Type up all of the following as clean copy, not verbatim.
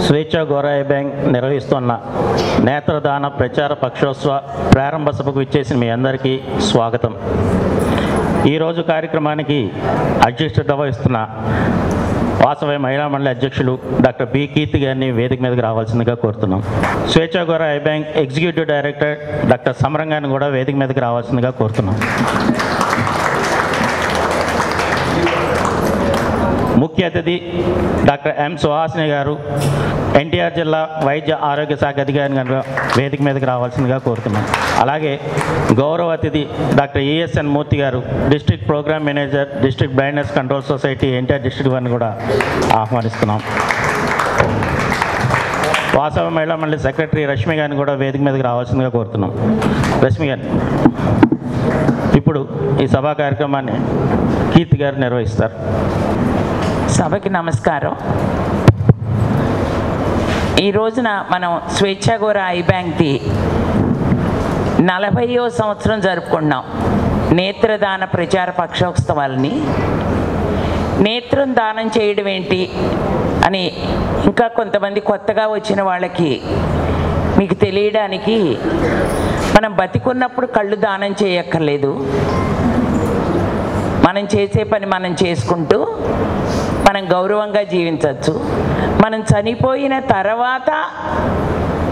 స్వేచ్ఛ గోరాయి బ్యాంక్ నిర్వహిస్తున్న నేత్రదాన ప్రచార పక్షోత్సవ ప్రారంభ సభకు ఇచ్చేసిన మీ అందరికీ స్వాగతం. ఈరోజు కార్యక్రమానికి అధ్యక్షత వహిస్తున్న వాసవి మహిళా మండలి అధ్యక్షులు డాక్టర్ బి కీర్తి గారిని వేదిక మీదకి రావాల్సిందిగా కోరుతున్నాం. స్వేచ్ఛ గోరాయి బ్యాంక్ ఎగ్జిక్యూటివ్ డైరెక్టర్ డాక్టర్ సమరం గారిని కూడా వేదిక మీదకి రావాల్సిందిగా కోరుతున్నాం. ముఖ్య అతిథి డాక్టర్ ఎం సుహాసిని గారు, ఎన్టీఆర్ జిల్లా వైద్య ఆరోగ్య శాఖ అధికారి గారు వేదిక మీదకి రావాల్సిందిగా కోరుతున్నాం. అలాగే గౌరవ అతిథి డాక్టర్ ఈఎస్ఎన్ మూర్తి గారు, district programme manager, district blindness control society NTR district వారిని కూడా ఆహ్వానిస్తున్నాం. వాసవి మహిళా మండలి సెక్రటరీ రష్మి గారిని కూడా వేదిక మీదకి రావాల్సిందిగా కోరుతున్నాం. రష్మి గారిని ఇప్పుడు ఈ సభా కార్యక్రమాన్ని కీర్తి గారు నిర్వహిస్తారు. సభకి నమస్కారం. ఈ రోజున మనం స్వేచ్ఛ గోరాయి బ్యాంక్ది 40వ సంవత్సరం జరుపుకున్నాం. నేత్రదాన ప్రచార పక్షోత్సవాలని. నేత్రం దానం చేయడం ఏంటి అని ఇంకా కొంతమంది కొత్తగా వచ్చిన వాళ్ళకి మీకు తెలియడానికి, మనం బతికున్నప్పుడు కళ్ళు దానం చేయక్కర్లేదు. మనం చేసే పని మనం చేసుకుంటూ మనం గౌరవంగా జీవించవచ్చు. మనం చనిపోయిన తర్వాత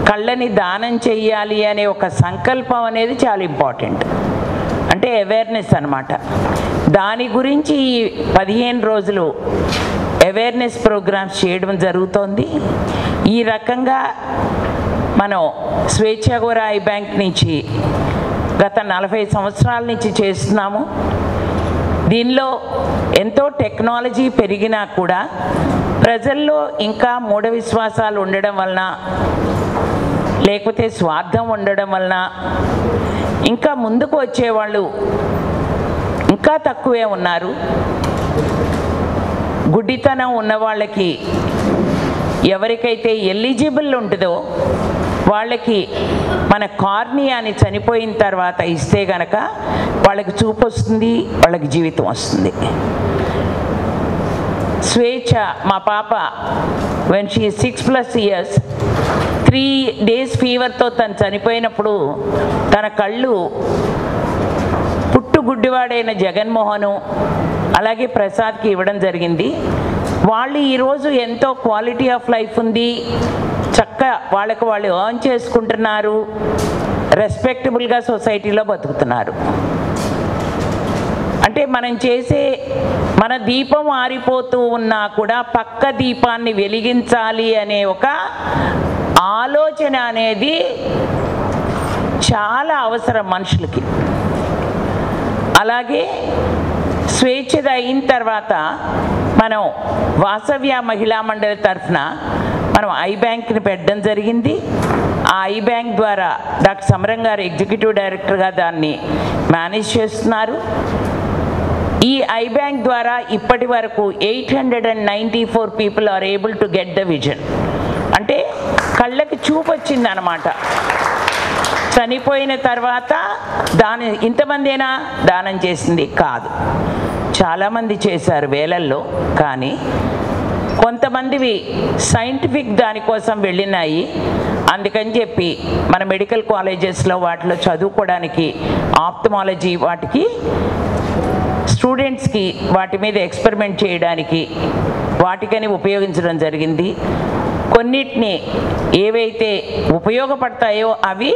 కళ్ళని దానం చెయ్యాలి అనే ఒక సంకల్పం అనేది చాలా ఇంపార్టెంట్. అంటే అవేర్నెస్ అన్నమాట. దాని గురించి 15 రోజులు అవేర్నెస్ ప్రోగ్రామ్స్ చేయడం జరుగుతోంది. ఈ రకంగా మనం స్వేచ్ఛ గోరాయి బ్యాంక్ నుంచి గత 40 సంవత్సరాల నుంచి చేస్తున్నాము. దీనిలో ఎంతో టెక్నాలజీ పెరిగినా కూడా ప్రజల్లో ఇంకా మూఢ విశ్వాసాలు ఉండడం వలన, లేకపోతే స్వార్థం ఉండడం వలన ఇంకా ముందుకు వచ్చేవాళ్ళు ఇంకా తక్కువే ఉన్నారు. గుడ్డితనం ఉన్న వాళ్ళకి, ఎవరికైతే ఎలిజిబుల్ ఉంటుందో వాళ్ళకి మన కార్నియాని చనిపోయిన తర్వాత ఇస్తే గనక వాళ్ళకి చూపు వస్తుంది, వాళ్ళకి జీవితం వస్తుంది. స్వేచ్ఛ మా పాప వెన్ షీ 6+ years 3 days ఫీవర్తో తను చనిపోయినప్పుడు తన కళ్ళు పుట్టు గుడ్డివాడైన జగన్మోహను అలాగే ప్రసాద్కి ఇవ్వడం జరిగింది. వాళ్ళు ఈరోజు ఎంతో క్వాలిటీ ఆఫ్ లైఫ్ ఉంది, చక్కగా వాళ్ళకు వాళ్ళు ఎర్న్ చేసుకుంటున్నారు, రెస్పెక్టబుల్గా సొసైటీలో బతుకుతున్నారు. అంటే మనం చేసే మన దీపం ఆరిపోతూ ఉన్నా కూడా పక్క దీపాన్ని వెలిగించాలి అనే ఒక ఆలోచన అనేది చాలా అవసరం మనుషులకి. అలాగే స్వేచ్ఛద అయిన తర్వాత మనం వాసవ్య మహిళా మండలి తరఫున మనం ఐ బ్యాంక్ని పెట్టడం జరిగింది. ఆ ఐ బ్యాంక్ ద్వారా డాక్టర్ సమరం గారు ఎగ్జిక్యూటివ్ డైరెక్టర్గా దాన్ని మేనేజ్ చేస్తున్నారు. ఈ ఐ బ్యాంక్ ద్వారా ఇప్పటి వరకు 894 people are able to get the vision. అంటే కళ్ళకి చూపు వచ్చింది అన్నమాట. చనిపోయిన తర్వాత ఇంతమందేనా దానం చేసింది కాదు, చాలామంది చేశారు వేలల్లో. కానీ కొంతమందివి సైంటిఫిక్ దానికోసం వెళ్ళినాయి. అందుకని చెప్పి మన మెడికల్ కాలేజెస్లో వాటిలో చదువుకోవడానికి, ఆప్థమాలజీ వాటికి స్టూడెంట్స్కి వాటి మీద ఎక్స్పెరిమెంట్ చేయడానికి వాటికని ఉపయోగించడం జరిగింది. కొన్నిటిని ఏవైతే ఉపయోగపడతాయో అవి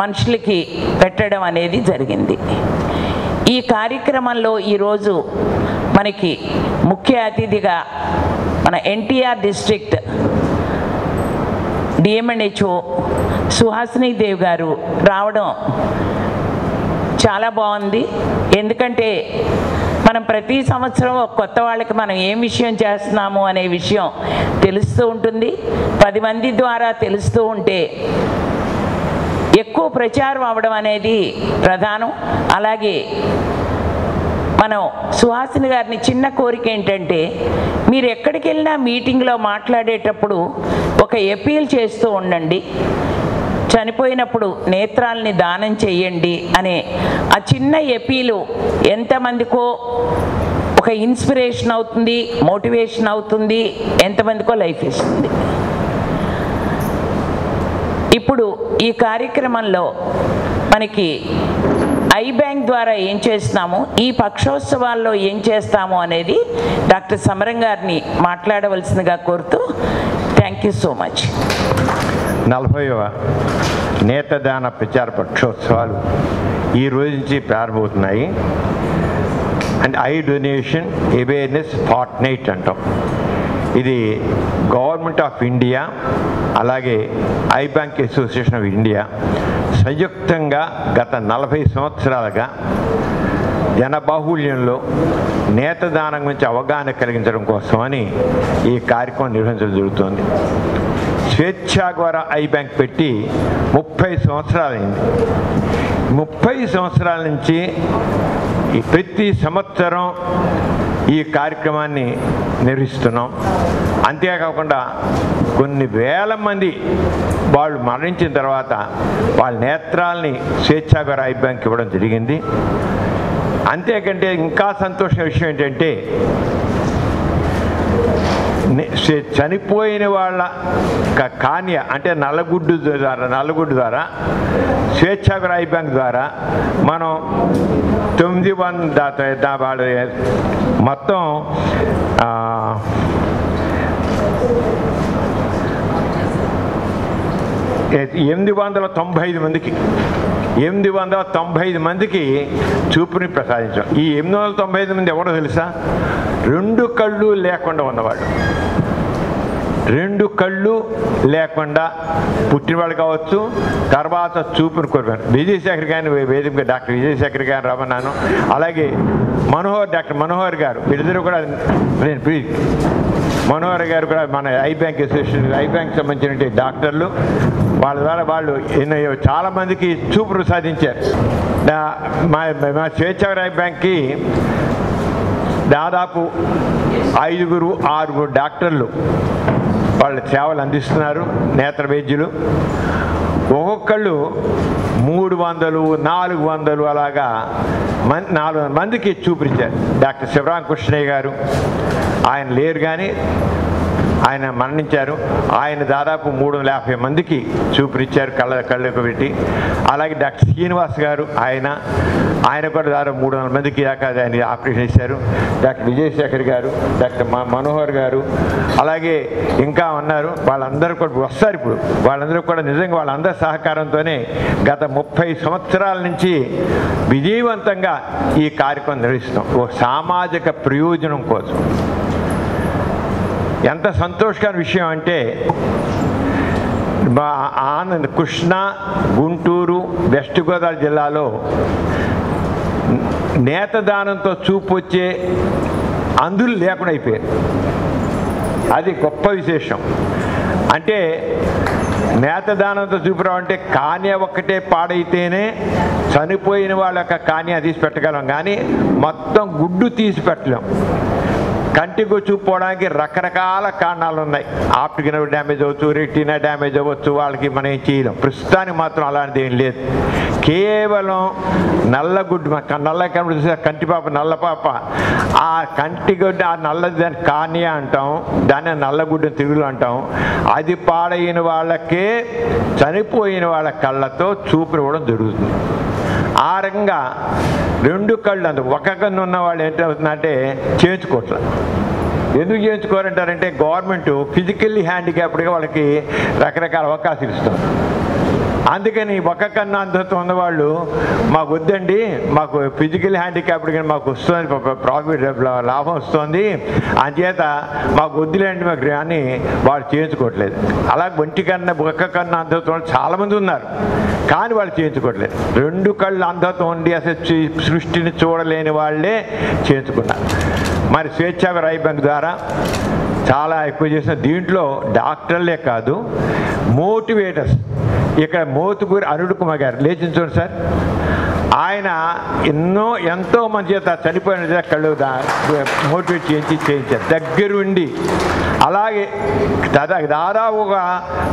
మనుషులకి పెట్టడం అనేది జరిగింది. ఈ కార్యక్రమంలో ఈరోజు మనకి ముఖ్య అతిథిగా మన ఎన్టీఆర్ డిస్ట్రిక్ట్ డిఎంఎన్హెచ్ఓ సుహాసిని దేవ్ గారు రావడం చాలా బాగుంది. ఎందుకంటే మనం ప్రతి సంవత్సరం కొత్త వాళ్ళకి మనం ఏం విషయం చేస్తున్నాము అనే విషయం తెలుస్తూ ఉంటుంది. 10 మంది ద్వారా తెలుస్తూ ఉంటే ఎక్కువ ప్రచారం అవ్వడం అనేది ప్రధానం. అలాగే మనం సుహాసిని గారిని చిన్న కోరిక ఏంటంటే, మీరు ఎక్కడికి వెళ్ళినా మీటింగ్లో మాట్లాడేటప్పుడు ఒక అపీల్ చేస్తూ ఉండండి. చనిపోయినప్పుడు నేత్రాలని దానం చేయండి అనే ఆ చిన్న అపీలు ఎంతమందికో ఒక ఇన్స్పిరేషన్ అవుతుంది, మోటివేషన్ అవుతుంది, ఎంతమందికో లైఫ్ ఇస్తుంది. ఇప్పుడు ఈ కార్యక్రమంలో మనకి ఐ బ్యాంక్ ద్వారా ఏం చేస్తున్నాము, ఈ పక్షోత్సవాల్లో ఏం చేస్తాము అనేది డాక్టర్ సమరం గారిని మాట్లాడవలసిందిగా కోరుతూ థ్యాంక్ యూ సో మచ్. 40వ నేత్రదాన ప్రచార పక్షోత్సవాలు ఈ రోజు నుంచి ప్రారంభమవుతున్నాయి. And eye donation awareness fortnight అంటాం. ఇది గవర్నమెంట్ ఆఫ్ ఇండియా అలాగే I bank association of India సంయుక్తంగా గత 40 సంవత్సరాలుగా జనబాహుళ్యంలో నేత్రదానం గురించి అవగాహన కలిగించడం కోసమని ఈ కార్యక్రమం నిర్వహించడం జరుగుతుంది. స్వేచ్ఛా ద్వారా ఐ బ్యాంక్ పెట్టి 30 సంవత్సరాలైంది. 30 సంవత్సరాల నుంచి ప్రతి సంవత్సరం ఈ కార్యక్రమాన్ని నిర్వహిస్తున్నాం. అంతేకాకుండా కొన్ని వేల మంది వాళ్ళు మరణించిన తర్వాత వాళ్ళ నేత్రాలని స్వేచ్ఛాగా ఐ బ్యాంక్ ఇవ్వడం జరిగింది. అంతేకంటే ఇంకా సంతోషమైన విషయం ఏంటంటే చనిపోయిన వాళ్ళ కాన్య అంటే నల్లగుడ్డు ద్వారా స్వేచ్ఛాగర ఐ బ్యాంక్ ద్వారా మనం 900 మొత్తం 895 మందికి చూపుని ప్రసాదించాం. ఈ 895 మంది ఎవరో తెలుసా? 2 కళ్ళు లేకుండా ఉన్నవాళ్ళు, 2 కళ్ళు లేకుండా పుట్టినవాళ్ళు కావచ్చు, తర్వాత చూపుని కోరుకున్నాను. విజయశేఖర్ గారిని వేదిక డాక్టర్ విజయశేఖర్ గారిని రమ్మన్నాను. అలాగే డాక్టర్ మనోహర్ గారు, వీళ్ళిద్దరూ కూడా మనోహర్ గారు కూడా మన I bank association I bank సంబంధించిన డాక్టర్లు. వాళ్ళ ద్వారా వాళ్ళు చాలామందికి చూపు ప్రసాదించారు. మా స్వేచ్ఛాగర ఐ బ్యాంక్కి దాదాపు 5-6 డాక్టర్లు వాళ్ళ సేవలు అందిస్తున్నారు, నేత్ర వైద్యులు. ఒక్కొక్కళ్ళు 300-400 అలాగా 400 మందికి చూపించారు. డాక్టర్ శివరామకృష్ణయ్య గారు ఆయన లేరు కానీ ఆయన మరణించారు. ఆయన దాదాపు 350 మందికి చూపునిచ్చారు కళ్ళకు పెట్టి. అలాగే డాక్టర్ శ్రీనివాస్ గారు ఆయన కూడా దాదాపు 300 మందికి దాకా ఆయన ఆపరేషన్ చేశారు. డాక్టర్ విజయశేఖర్ గారు, డాక్టర్ మనోహర్ గారు, అలాగే ఇంకా ఉన్నారు. వాళ్ళందరూ కూడా వస్తారు ఇప్పుడు. వాళ్ళందరూ కూడా నిజంగా వాళ్ళందరి సహకారంతోనే గత 30 సంవత్సరాల నుంచి విజయవంతంగా ఈ కార్యక్రమం నిర్వహిస్తాం. ఓ సామాజిక ప్రయోజనం కోసం. ఎంత సంతోషకరమైన విషయం అంటే కృష్ణా, గుంటూరు, వెస్ట్ గోదావరి జిల్లాలో నేత్రదానంతో చూపు వచ్చే అంధులు లేకుండా అయిపోయారు. అది గొప్ప విశేషం. అంటే నేత్రదానంతో చూపురావంటే కాన్య ఒక్కటే పాడైతేనే చనిపోయిన వాళ్ళ యొక్క కాన్య తీసి పెట్టగలం, కానీ మొత్తం గుడ్డు తీసి పెట్టలేం. కంటికి చూపుకోవడానికి రకరకాల కారణాలు ఉన్నాయి. ఆప్టిక్ నర్వ్ డ్యామేజ్ అవ్వచ్చు, రెటీనా డ్యామేజ్ అవ్వచ్చు. వాళ్ళకి మనం ఏం చేయలేం. ప్రస్తుతానికి మాత్రం అలాంటిది ఏం లేదు. కేవలం నల్లగుడ్డు, నల్ల కంటిపాప, నల్లపాప, ఆ కంటిగుడ్డు, ఆ నల్లది దాన్ని కార్నియా అంటాం, దాన్ని నల్లగుడ్డుని తెలుగులో అంటాం. అది పాడైన వాళ్ళకే చనిపోయిన వాళ్ళ కళ్ళతో చూపునివ్వడం జరుగుతుంది. ఆ రకంగా 2 కళ్ళు ఒక కన్ను ఉన్న వాళ్ళు ఏంటవుతుందంటే చేయించుకోవట్ల. ఎందుకు చేయించుకోరంటారంటే గవర్నమెంట్ ఫిజికల్లీ హ్యాండిక్యాప్డ్గా వాళ్ళకి రకరకాల అవకాశాలు ఇస్తుంది. అందుకని ఒక కన్ను అంధత్వం ఉన్నవాళ్ళు మాకు వద్దండి, మాకు ఫిజికల్ హ్యాండిక్యాప్డ్ కానీ మాకు వస్తుంది, ప్రాఫిట్ లాభం వస్తుంది, అంచేత మాకు వద్దులేండి మాకు అని వాళ్ళు చేయించుకోవట్లేదు. అలా ఒక కన్ను అంధత్వం చాలామంది ఉన్నారు, కానీ వాళ్ళు చేయించుకోవట్లేదు. 2 కళ్ళు అంధత్వం ఉండి అసలు సృష్టిని చూడలేని వాళ్ళే చేయించుకున్నారు. మరి స్వేచ్ఛాగర ఐ బ్యాంక్ ద్వారా చాలా ఎక్కువ చేసిన దీంట్లో డాక్టర్లే కాదు, మోటివేటర్స్. ఇక్కడ మోతుకూరి అరుణ్ కుమార్ గారు లేచించండి సార్. ఆయన ఎంతో మంది చేత చనిపోయిన కళ్ళు మోటివేట్ చేయించారు దగ్గరుండి. అలాగే దాదాపుగా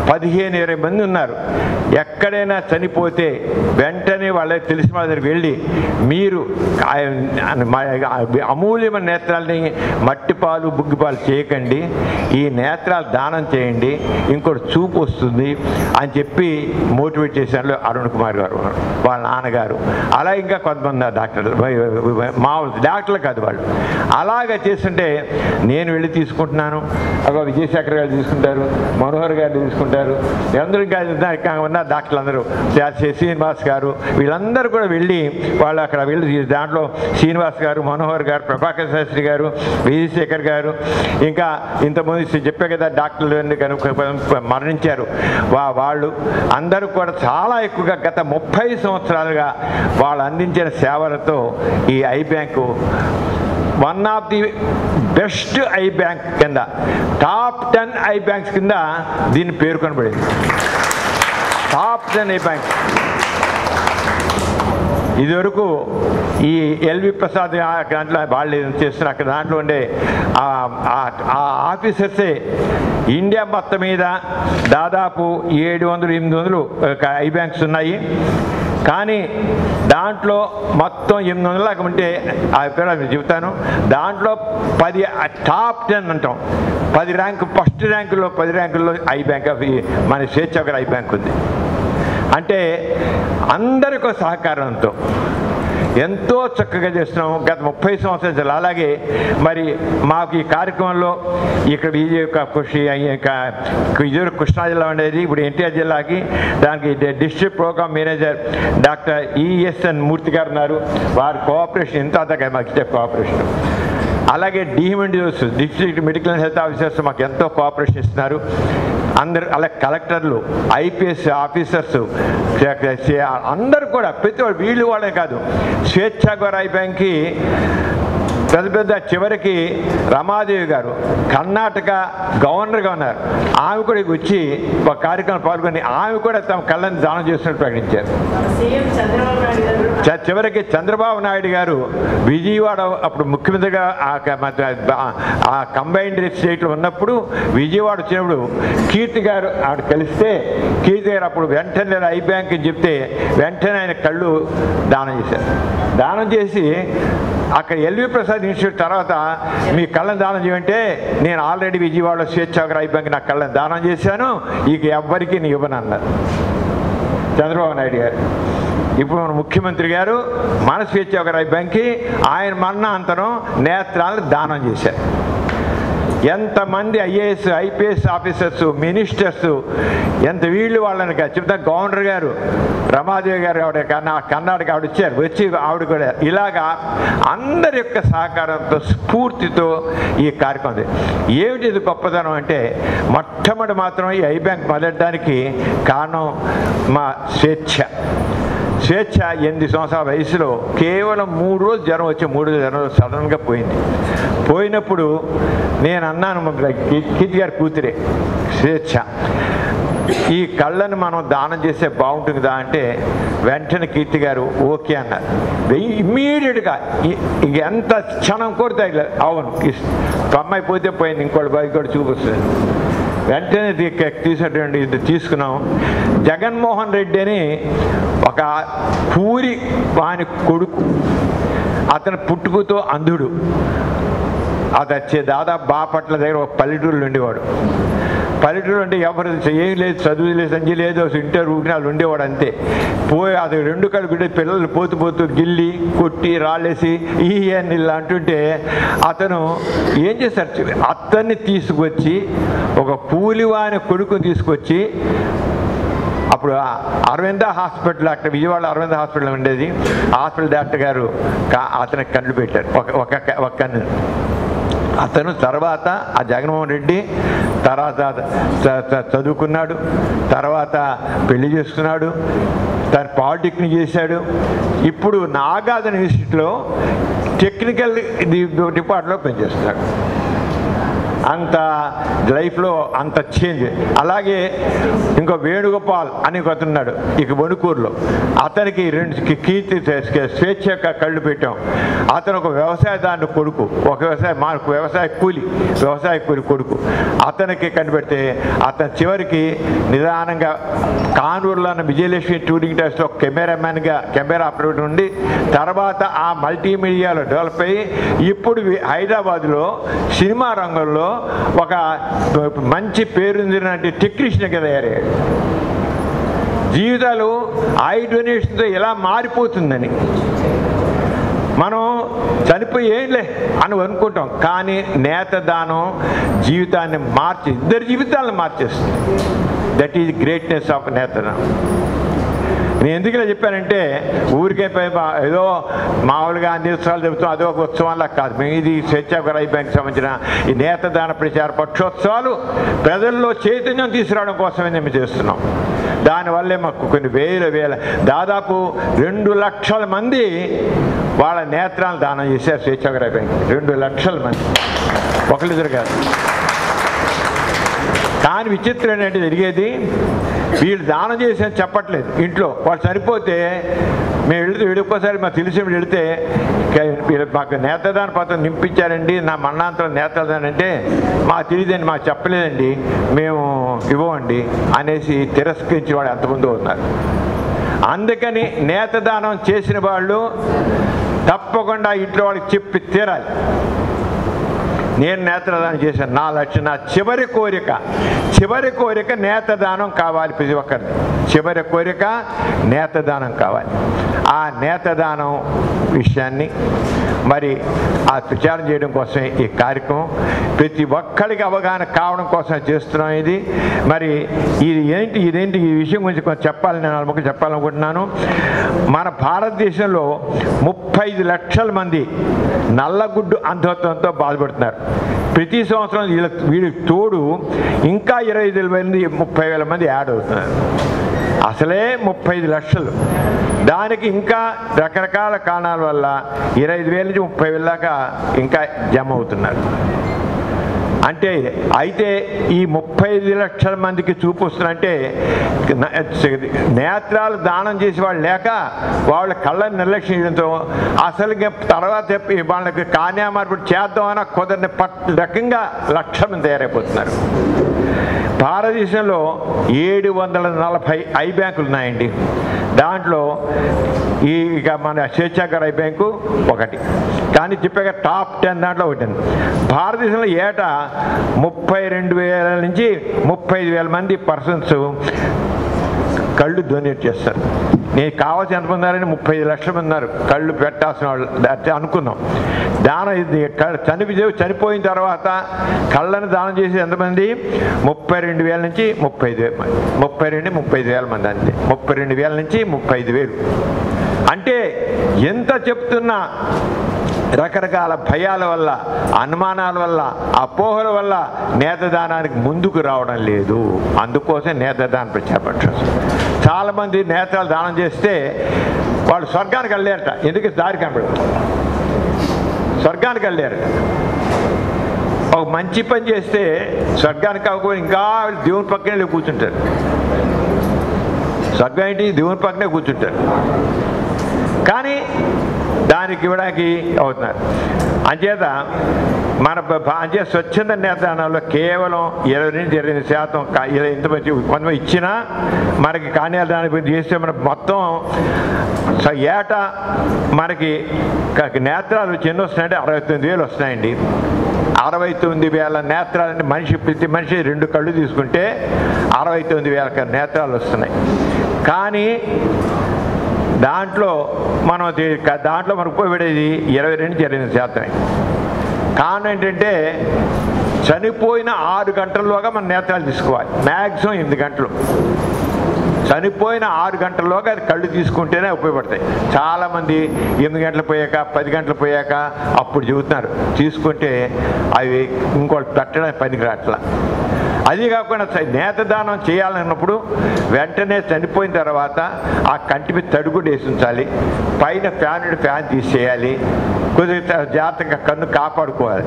15-20 మంది ఉన్నారు. ఎక్కడైనా చనిపోతే వెంటనే వాళ్ళకి తెలిసిన వాళ్ళ దగ్గరికి వెళ్ళి మీరు అమూల్యమైన నేత్రాలని మట్టిపాలు బుగ్గిపాలు చేయకండి, ఈ నేత్రాలు దానం చేయండి, ఇంకోటి చూపు వస్తుంది అని చెప్పి మోటివేట్ చేశారు అరుణ్ కుమార్ గారు, వాళ్ళ నాన్నగారు. అలా ఇంకా కొంతమంది డాక్టర్లు, మామూలు డాక్టర్లు కాదు వాళ్ళు. అలాగే చేస్తుంటే నేను వెళ్ళి తీసుకుంటున్నాను, అక్కడ విజయశేఖర్ గారు తీసుకుంటారు, మనోహర్ గారు తీసుకుంటారు, అందరూ ఇంకా ఉన్న డాక్టర్లు అందరూ, శ్రీనివాస్ గారు, వీళ్ళందరూ కూడా వెళ్ళి వాళ్ళు అక్కడ వెళ్ళి దాంట్లో శ్రీనివాస్ గారు, మనోహర్ గారు, ప్రభాకర్ శాస్త్రి గారు, విజయశేఖర్ గారు, ఇంకా ఇంతమంది చెప్పే కదా డాక్టర్లు మరణించారు, వాళ్ళు అందరూ కూడా చాలా ఎక్కువగా గత 30 సంవత్సరాలుగా వాళ్ళు అందించిన సేవలతో ఈ I bank one of the best I bank కింద టాప్ 10 ఐ బ్యాంక్స్ కింద దీన్ని పేర్కొనబడింది. Top 10 I bank. ఇదివరకు ఈ ఎల్వి ప్రసాద్ దాంట్లో వాళ్ళు చేస్తున్న అక్కడ దాంట్లో ఉండే ఆ ఆఫీసర్సే ఇండియా మొత్తం మీద దాదాపు 700-800 ఐ బ్యాంక్స్ ఉన్నాయి. కానీ దాంట్లో మొత్తం 800 ఉంటే ఆ పేరు చెబుతాను. దాంట్లో 10 టాప్ 10 అంటాం, 10 ర్యాంకు, ఫస్ట్ ర్యాంకుల్లో 10 ర్యాంకుల్లో ఐ బ్యాంక్ ఆఫ్ మన స్వేచ్ఛాగర్ ఐ బ్యాంక్ ఉంది. అంటే అందరికీ సహకారంతో ఎంతో చక్కగా చేస్తున్నాము గత 30 సంవత్సరాలు. అలాగే మరి మాకు ఈ కార్యక్రమంలో ఇక్కడ కృషి ఇదివరకు కృష్ణా జిల్లా ఉండేది, ఇప్పుడు ఎన్టీఆర్ జిల్లాకి దానికి district programme manager doctor ESN Murthy గారు ఉన్నారు. వారి కోఆపరేషన్ ఎంత అంతగా మాకు ఇచ్చే కోఆపరేషన్. అలాగే డిఎంఎండిఓస్ district medical and health officers మాకు ఎంతో కోఆపరేషన్ ఇస్తున్నారు అందరు. అలాగే కలెక్టర్లు, ఐపీఎస్ ఆఫీసర్స్ అందరూ కూడా ప్రతి ఒక్కరు, వీళ్ళు వాళ్ళే కాదు, స్వేచ్ఛాగర్ ఐ బ్యాంక్కి పెద్ద చివరికి రమాదేవి గారు కర్ణాటక గవర్నర్గా ఉన్నారు. ఆమె కూడా వచ్చి ఒక కార్యక్రమం పాల్గొని ఆమె కూడా తమ కళ్ళని దానం చేస్తున్నట్టు ప్రకటించారు. చివరికి చంద్రబాబు నాయుడు గారు విజయవాడ అప్పుడు ముఖ్యమంత్రిగా ఆ కంబైన్డ్ స్టేట్లో ఉన్నప్పుడు విజయవాడ వచ్చినప్పుడు కీర్తి గారు ఆవిడ కలిస్తే కీర్తి గారు అప్పుడు వెంటనే ఐ బ్యాంక్ అని చెప్తే వెంటనే ఆయన కళ్ళు దానం చేశారు. దానం చేసి అక్కడ ఎల్వి ప్రసాద్ ఇన్స్టిట్యూట్ తర్వాత మీ కళ్ళని దానం చేయంటే నేను ఆల్రెడీ విజయవాడలో స్వేచ్ఛాగర్ ఐ బ్యాంక్ నా కళ్ళని దానం చేశాను, ఇక ఎవ్వరికి నీ ఇవ్వను అన్నారు చంద్రబాబు నాయుడు గారు. ఇప్పుడు మన ముఖ్యమంత్రి గారు మన స్వేచ్ఛాగర్ ఐ బ్యాంక్కి ఆయన మరణాంతరం నేత్రాలను దానం చేశారు. ఎంతమంది ఐఏఎస్ ఐపీఎస్ ఆఫీసర్స్ మినిస్టర్స్ ఎంత వీళ్ళు వాళ్ళని చెప్తా. గవర్నర్ గారు రమాదేవి గారు ఆవిడ కర్ణాటక ఆవిడ వచ్చి ఆవిడ కూడా ఇలాగా అందరి యొక్క సహకారంతో స్ఫూర్తితో ఈ కార్యక్రమం. ఏమిటి ఇది గొప్పతనం అంటే మొట్టమొదటి మాత్రం ఈ ఐ బ్యాంక్ మొదలడానికి కారణం మా స్వేచ్ఛ. 8 సంవత్సరాల వయసులో కేవలం 3 రోజులు జ్వరం వచ్చి 3 రోజులు జ్వరం సడన్గా పోయింది. పోయినప్పుడు నేను అన్నాను, కీర్తి గారి కూతురే స్వేచ్ఛ, ఈ కళ్ళని మనం దానం చేస్తే బాగుంటుందా అంటే వెంటనే కీర్తి గారు ఓకే అన్నారు. ఇమ్మీడియట్గా ఎంత క్షణం కూడా తగ్గలేదు. అవును, అమ్మాయి పోతే పోయింది, ఇంకోటి చూపిస్తుంది. వెంటనే తీసినటువంటి ఇది తీసుకున్నాం. జగన్మోహన్ రెడ్డి అని ఒక పూరి వాని కొడుకు, అతను పుట్టుకతో అంధుడు. అది దాదాపు బాపట్ల దగ్గర ఒక పల్లెటూరులో ఉండేవాడు. పల్లెటూరు అంటే ఎవరు ఏం లేదు, చదువు లేదు, సంజీ లేదు, ఇంటర్ ఊరినాలు ఉండేవాడు అంతే. అది 2 కళ్ళు గుడ్డే పిల్లలు పోతూ గిల్లి కొట్టి రాళ్ళేసి అని ఇలా అంటుంటే అతను ఏం చేశారు, అతన్ని తీసుకొచ్చి ఒక పూలివాని కొడుకుని తీసుకొచ్చి అప్పుడు అరవింద హాస్పిటల్, అక్కడ విజయవాడ అరవింద హాస్పిటల్ ఉండేది, హాస్పిటల్ డాక్టర్ గారు అతనికి కళ్ళు పెట్టారు, ఒక కన్ను. అతను తర్వాత ఆ జగన్మోహన్ రెడ్డి తర్వాత చదువుకున్నాడు, తర్వాత పెళ్లి చేసుకున్నాడు, తను పాలిటెక్నిక్ చేశాడు. ఇప్పుడు నాగార్జున యూనివర్సిటీలో టెక్నికల్ డిపార్ట్మెంట్లో పనిచేస్తున్నాడు. అంత లైఫ్లో అంత చేంజ్. అలాగే ఇంకో వేణుగోపాల్ అని ఒకతున్నాడు ఇక వణుకూరులో, అతనికి 2 కీర్తి స్వేచ్ఛ కళ్ళు పెట్టాం. అతను ఒక వ్యవసాయదారుని కొడుకు, ఒక వ్యవసాయ కూలి కొడుకు. అతనికి కనిపెడితే అతను చివరికి నిదానంగా కానూరులో ఉన్న విజయలక్ష్మి టూరింగ్ టెస్ట్లో కెమెరా ఆపరేటర్ ఉండి తర్వాత ఆ మల్టీమీడియాలో డెవలప్ అయ్యి ఇప్పుడు హైదరాబాద్లో సినిమా రంగంలో ఒక మంచి పేరుందినటువంటి టెక్నీషియన్గా తయారయ్యాడు. జీవితాలు ఐ డొనేషన్తో ఎలా మారిపోతుందని మనం చనిపోయి ఏంలే అని అనుకుంటాం, కానీ నేతదానం జీవితాన్ని ఇద్దరి జీవితాలను మార్చేస్తుంది. దట్ ఈజ్ గ్రేట్నెస్ ఆఫ్ నేతదానం. నేను ఎందుకు ఇలా చెప్పానంటే ఊరికే ఏదో మామూలుగా అన్ని ఉత్సవాలు చెబుతాం, అదో ఒక ఉత్సవాలా కాదు. మేము ఇది స్వేచ్ఛాగ్రహ బ్యాంక్ సంబంధించిన ఈ నేతదాన ప్రచార పక్షోత్సవాలు ప్రజల్లో చైతన్యం తీసుకురావడం కోసమే మేము చేస్తున్నాం. దానివల్లే మాకు కొన్ని వేల దాదాపు 2 లక్షల మంది వాళ్ళ నేత్రాలను దానం చేశారు స్వేచ్ఛాగ్రహ బ్యాంక్. 2 లక్షల మంది, ఒకరిద్దరు కాదు. కానీ విచిత్రం ఏంటంటే జరిగేది, వీళ్ళు దానం చేసి అని చెప్పట్లేదు. ఇంట్లో వాళ్ళు చనిపోతే మేము ఒక్కోసారి మాకు తెలిసి వెళితే మాకు నేతదాన పత్రం నింపించారండి, నా మరణాంతరం నేతదానం అంటే మాకు తెలియదండి, మాకు చెప్పలేదండి, మేము ఇవ్వండి అనేసి తిరస్కరించి వాడు ఎంతమంది ఉన్నారు. అందుకని నేతదానం చేసిన వాళ్ళు తప్పకుండా ఇంట్లో వాళ్ళకి చెప్పి తీరాలి. నేను నేత్రదానం చేశాను, నా లక్ష్యం, నా చివరి కోరిక నేతదానం కావాలి. ప్రతి ఒక్కరిది చివరి కోరిక నేతదానం కావాలి. ఆ నేతదానం విషయాన్ని మరి ఆ ప్రచారం చేయడం కోసమే ఈ కార్యక్రమం, ప్రతి ఒక్కరికి అవగాహన కావడం కోసం చేస్తున్నాం. ఇది మరి ఇదేంటి ఈ విషయం గురించి కొంచెం చెప్పాలని నేను అల్మకు చెప్పాలనుకుంటున్నాను. మన భారతదేశంలో 35 లక్షల మంది నల్లగుడ్డు అంధత్వంతో బాధపడుతున్నారు. ప్రతి సంవత్సరం వీళ్ళకి తోడు ఇంకా 25,000-30,000 మంది యాడ్ అవుతున్నారు. అసలే 35 లక్షలు, దానికి ఇంకా రకరకాల కారణాల వల్ల 25,000 నుంచి 30,000 దాకా ఇంకా జమ అవుతున్నారు. అయితే ఈ 35 లక్షల మందికి చూపు వస్తుందంటే నేత్రాలు దానం చేసి వాళ్ళు లేక వాళ్ళ కళ్ళని నిర్లక్ష్యం చేయడంతో అసలు తర్వాత వాళ్ళకి కాన్యా మార్పిడి చేద్దామన్నా కుదరని రకంగా లక్షల మంది తయారైపోతున్నారు. భారతదేశంలో 740 ఐ బ్యాంకులు ఉన్నాయండి. దాంట్లో ఇక మన స్వేచ్ఛాగ్రహ ఐ బ్యాంకు ఒకటి, కానీ చెప్పాక టాప్ 10 దాంట్లో ఒకటి. భారతదేశంలో ఏటా 32,000 నుంచి 35,000 మంది పర్సన్స్ కళ్ళు డొనేట్ చేస్తారు. నేను కావాల్సి ఎంతమంది ఉన్నారని 35 లక్షల మంది ఉన్నారు కళ్ళు పెట్టాల్సిన వాళ్ళు అనుకున్నాం. దానం చనిపోయిన తర్వాత కళ్ళను దానం చేసి ఎంతమంది 32,000 నుంచి 35,000 మంది, 32-35,000 మంది, అంతే. 32,000 నుంచి 35,000 అంటే ఎంత చెప్తున్నా రకరకాల భయాల వల్ల, అనుమానాల వల్ల, అపోహల వల్ల నేతదానానికి ముందుకు రావడం లేదు. అందుకోసం నేతదానం ప్రచారపక్షం. చాలామంది నేత్రాలు దానం చేస్తే వాళ్ళు స్వర్గానికి వెళ్ళారట. ఎందుకు దారి కనబడదు, స్వర్గానికి వెళ్ళారట. ఒక మంచి పని చేస్తే స్వర్గానికి కాకపోతే ఇంకా దేవుని పక్కనే కూర్చుంటారు. స్వర్గం ఏంటి, దేవుని పక్కనే కూర్చుంటారు. కానీ దానికి ఇవ్వడానికి అవుతున్నారు. అంచేత స్వచ్ఛంద నేతదానాల్లో కేవలం 20-28% ఇంతమంది కొంతమంది ఇచ్చినా మనకి కాన్యాదానం చేస్తే మనకు మొత్తం ఏటా మనకి నేత్రాలు ఎన్ని వస్తున్నాయంటే 69,000 వస్తున్నాయండి. 69,000 నేత్రాలని ప్రతి మనిషి 2 కళ్ళు తీసుకుంటే 69,000 నేత్రాలు వస్తున్నాయి. కానీ దాంట్లో మనకు ఉపయోగపడేది 22-28%. కారణం ఏంటంటే చనిపోయిన 6 గంటల్లోగా మన నేత్రాలు తీసుకోవాలి, మ్యాక్సిమం 8 గంటలు. చనిపోయిన 6 గంటల్లోగా అది కళ్ళు తీసుకుంటేనే ఉపయోగపడతాయి. చాలామంది 8 గంటలు పోయాక 10 గంటలు పోయాక అప్పుడు చెబుతున్నారు, తీసుకుంటే అవి ఇంకోటి పెట్టడానికి పనికి రాట్లా. అది కాకుండా నేతదానం చేయాలన్నప్పుడు వెంటనే చనిపోయిన తర్వాత ఆ కంటి మీద తడుగుడు వేసి ఉంచాలి, పైన ఫ్యాన్ తీసేయాలి, కొద్దిగా జాగ్రత్తగా కన్ను కాపాడుకోవాలి.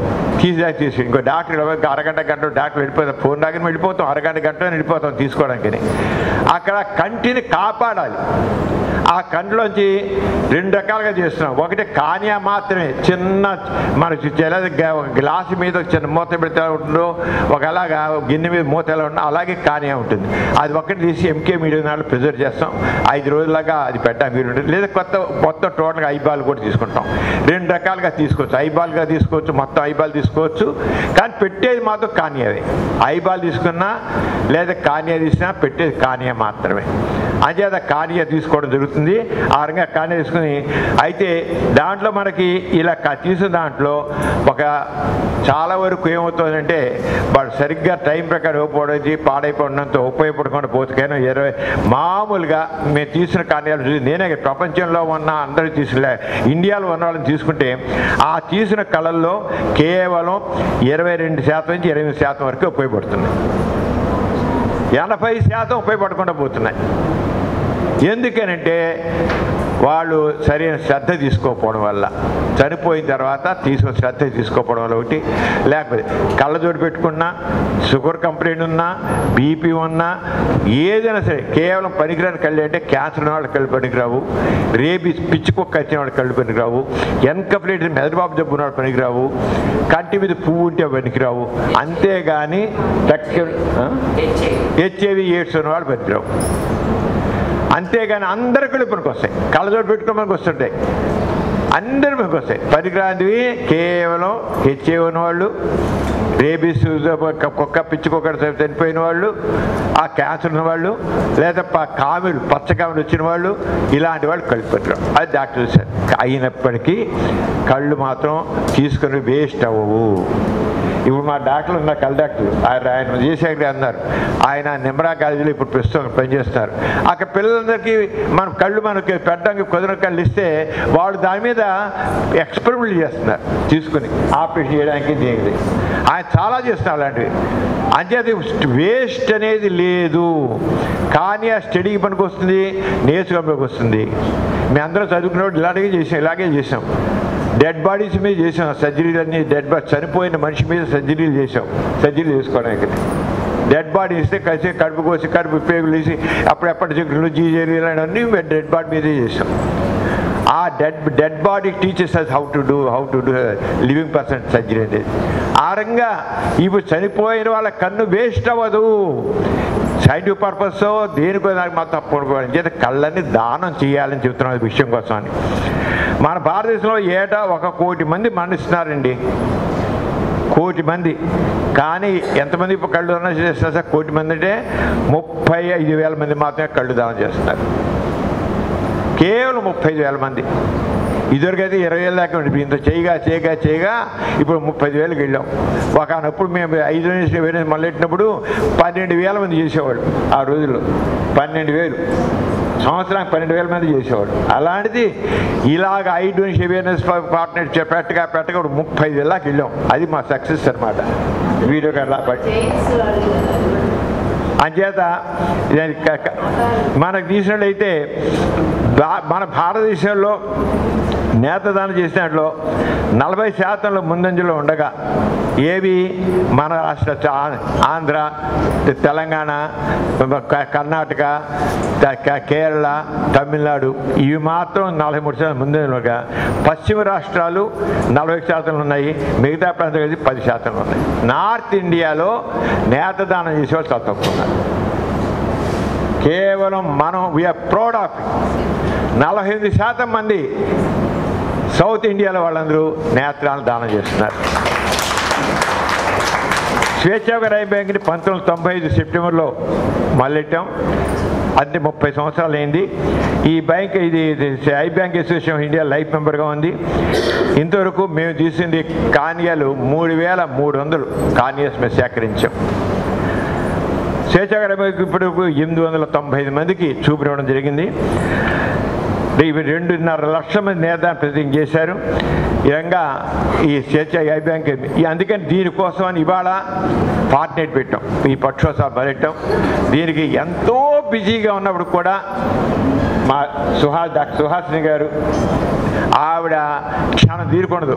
తీసి ఇంకో డాక్టర్ అరగంట గంట డాక్టర్ వెళ్ళిపోతాం, ఫోన్ దాకా వెళ్ళిపోతాం, అరగంట గంట వెళ్ళిపోతాం తీసుకోవడానికి. అక్కడ కంటిని కాపాడాలి. ఆ కంటిలోంచి 2 రకాలుగా చేస్తున్నాం. ఒకటి కానియా మాత్రమే, చిన్న మనకి ఒక గ్లాసు మీద చిన్న మూత పెడితే ఉంటుందో ఒకలాగా గిన్నె మీద మూత ఎలా ఉంటుందో అలాగే కానియా ఉంటుంది. అది ఒకటి తీసి ఎంకే మీడియం నాళ్ళు ప్రిజర్వ్ చేస్తాం. 5 రోజులాగా అది పెట్టాం మీరు ఉంటుంది. లేదా మొత్తం టోటల్గా ఐబాల్ కూడా తీసుకుంటాం. 2 రకాలుగా తీసుకోవచ్చు. ఐబాల్గా తీసుకోవచ్చు, మొత్తం ఐబాల్ తీసుకోవచ్చు. కానీ పెట్టేది మాత్రం కానియావే. ఐబాల్ తీసుకున్నా లేదా కానియా తీసినా పెట్టేది కానియా మాత్రమే. అంచేత కానియా తీసుకోవడం జరుగుతుంది. ఆ రకంగా కానియా తీసుకుని అయితే దాంట్లో మనకి ఇలా తీసిన దాంట్లో ఒక చాలా వరకు ఏమవుతుందంటే వాడు సరిగ్గా టైం ప్రకారం ఇవ్వకపోవడం పాడైపోవడంతో ఉపయోగపడకుండా పోతే. కానీ మామూలుగా మేము తీసిన కానియాలు చూసి నేనే ప్రపంచంలో ఉన్న అందరూ తీసిన ఇండియాలో ఉన్న వాళ్ళని తీసుకుంటే ఆ తీసిన కళల్లో కేవలం 22% నుంచి 28% వరకు ఉపయోగపడుతున్నాయి. 80% ఉపయోగపడకుండా పోతున్నాయి. ఎందుకనంటే వాళ్ళు సరైన శ్రద్ధ తీసుకోకపోవడం వల్ల, చనిపోయిన తర్వాత శ్రద్ధ తీసుకోకపోవడం వల్ల ఒకటి. లేకపోతే కళ్ళజోడు పెట్టుకున్నా, షుగర్ కంప్లైంట్ ఉన్నా, బీపీ ఉన్నా, ఏదైనా సరే కేవలం పనికిరాని కళ్ళు అంటే క్యాన్సర్ ఉన్న వాళ్ళకి కళ్ళు పనికిరావు, రేబీస్ పిచ్చి కుక్క వచ్చిన వాళ్ళకి కళ్ళు పనికిరావు, ఎన్కఫ్లేటెడ్ మెదడుబాబు జబ్బు ఉన్న వాళ్ళు పనికిరావు, కంటి మీద పువ్వు ఉంటే పనికిరావు. అంతేగాని హెచ్ఐవి ఎయిడ్స్ ఉన్న వాళ్ళు పనికిరావు. అంతేగాని అందరి కళ్ళు పనికి వస్తాయి. కళ్ళజోడు పెట్టుకుని మనకు వస్తుంటాయి, అందరి పనికి వస్తాయి. పనికిరానివి కేవలం హెచ్ఐవి ఉన్నవాళ్ళు, రేబీస్ కుక్క పిచ్చి కుక్క చనిపోయిన వాళ్ళు, ఆ క్యాన్సర్ ఉన్నవాళ్ళు, లేదా కామెలు పచ్చకామెలు వచ్చిన వాళ్ళు, ఇలాంటి వాళ్ళు కళ్ళు పనికిరావు. అది డాక్టర్ చూశారు. అయినప్పటికీ కళ్ళు మాత్రం తీసుకుని వేస్ట్ అవ్వవు. ఇప్పుడు మా డాక్టర్లు ఉన్నారు, కళ్ళ డాక్టర్లు, ఆయన విజయశేఖర్ అన్నారు. ఆయన నిమ్రా కాలేజీలో ఇప్పుడు ప్రస్తుతం పనిచేస్తున్నారు. అక్కడ పిల్లలందరికీ మనం కళ్ళు మనకి పెట్టడానికి కుదిరిన కళ్ళు ఇస్తే వాళ్ళు దాని మీద ఎక్స్పెరిమెంట్ చేస్తున్నారు, తీసుకుని ఆపరేషన్ చేయడానికి దీనికి. ఆయన చాలా చేస్తున్నారు అలాంటివి. అంచేది వేస్ట్ అనేది లేదు. కానీ ఆ స్టడీకి పనికి వస్తుంది, నేర్చుకోవడానికి వస్తుంది. మేము అందరం చదువుకున్నప్పుడు ఇలాగే చేసాం. డెడ్ బాడీస్ మీద చేసాం సర్జరీలు అన్నీ. చనిపోయిన మనిషి మీద సర్జరీలు చేసాం, సర్జరీ చేసుకోవడానికి. డెడ్ బాడీ ఇస్తే కలిసి కడుపు కోసి కడుపు పేగులు వేసి అప్పుడెప్పటి చెక్కులు జీజేలు ఇలాంటివన్నీ డెడ్ బాడీ మీదే చేసాం. ఆ dead body teaches us how to do living person surgery అనేది. ఆ రకంగా ఇప్పుడు చనిపోయిన వాళ్ళ కన్ను వేస్ట్ అవ్వదు. సైంటిఫిక్ పర్పస్ దేనికో దానికి మాత్రం తప్పకుండా చేత కళ్ళని దానం చేయాలని చెబుతున్నాం ఈ విషయం కోసం అని. మన భారతదేశంలో ఏటా 1 కోటి మంది మరణిస్తున్నారండి, 1 కోటి మంది. కానీ ఎంతమంది ఇప్పుడు కళ్ళు దానం చేస్తున్నారు సార్? 1 కోటి మంది అంటే 35,000 మంది మాత్రమే కళ్ళు దానం చేస్తున్నారు. కేవలం 35,000 మంది. ఇదివరకైతే 20,000 దాకా ఉండి ఇంత చేయగా ఇప్పుడు 30,000కి వెళ్ళాం. ఒకనప్పుడు మేము 5 నుంచి మొదలెట్టినప్పుడు 12,000 మంది చేసేవాళ్ళు. ఆ రోజుల్లో 12,000, సంవత్సరానికి 12,000 మంది చేసేవాడు. అలాంటిది ఇలాగ 5 నుంచి అవేర్నెస్ పార్ట్నర్ పెట్టగా 35,000 దాకా వెళ్ళాం. అది మా సక్సెస్ అనమాట. వీడియో కల్లా బట్టి అంచేత మనకు తీసినట్లయితే మన భారతదేశంలో నేత్రదానం చేసినట్లో 40% ముందంజలో ఉండగా ఏవి మన రాష్ట్ర ఆంధ్ర, తెలంగాణ, కర్ణాటక, కేరళ, తమిళనాడు ఇవి మాత్రం 43% ముందంజలోగా, పశ్చిమ రాష్ట్రాలు 40% ఉన్నాయి, మిగతా ప్రాంతాలు కలిసి 10% ఉన్నాయి. నార్త్ ఇండియాలో నేత్రదానం చేసేవాళ్ళు చాలా తక్కువ ఉన్నారు. కేవలం మనం వీఆర్ ప్రౌడ్ ఆఫ్ 48% మంది సౌత్ ఇండియాలో వాళ్ళందరూ నేత్రాలను దానం చేస్తున్నారు. స్వేచ్ఛాగర ఐ బ్యాంక్ని 1995 సెప్టెంబర్లో మొదలెట్టాం. అంటే 30 సంవత్సరాలు అయింది. ఈ బ్యాంక్ ఇది I bank association of India life మెంబర్గా ఉంది. ఇంతవరకు మేము తీసింది కానియాలు 3,300 కానియాస్ మేము సేకరించాం. స్వేచ్ఛాగర బ్యాంక్ ఇప్పటివరకు 895 మందికి చూపివ్వడం జరిగింది. 2.5 లక్షల మంది నేతలు ప్రతిజ్ఞ చేశారు. ఈ విధంగా ఈ స్వేచ్ఛ ఐ బ్యాంక్ అందుకని దీనికోసం అని ఇవాళ పార్ట్నర్ పెట్టాం, ఈ పక్షోత్సవాలు మొదలెట్టాం. దీనికి ఎంతో బిజీగా ఉన్నప్పుడు కూడా మా డాక్టర్ సుహాసిని గారు, ఆవిడ క్షణం తీరుకుండదు.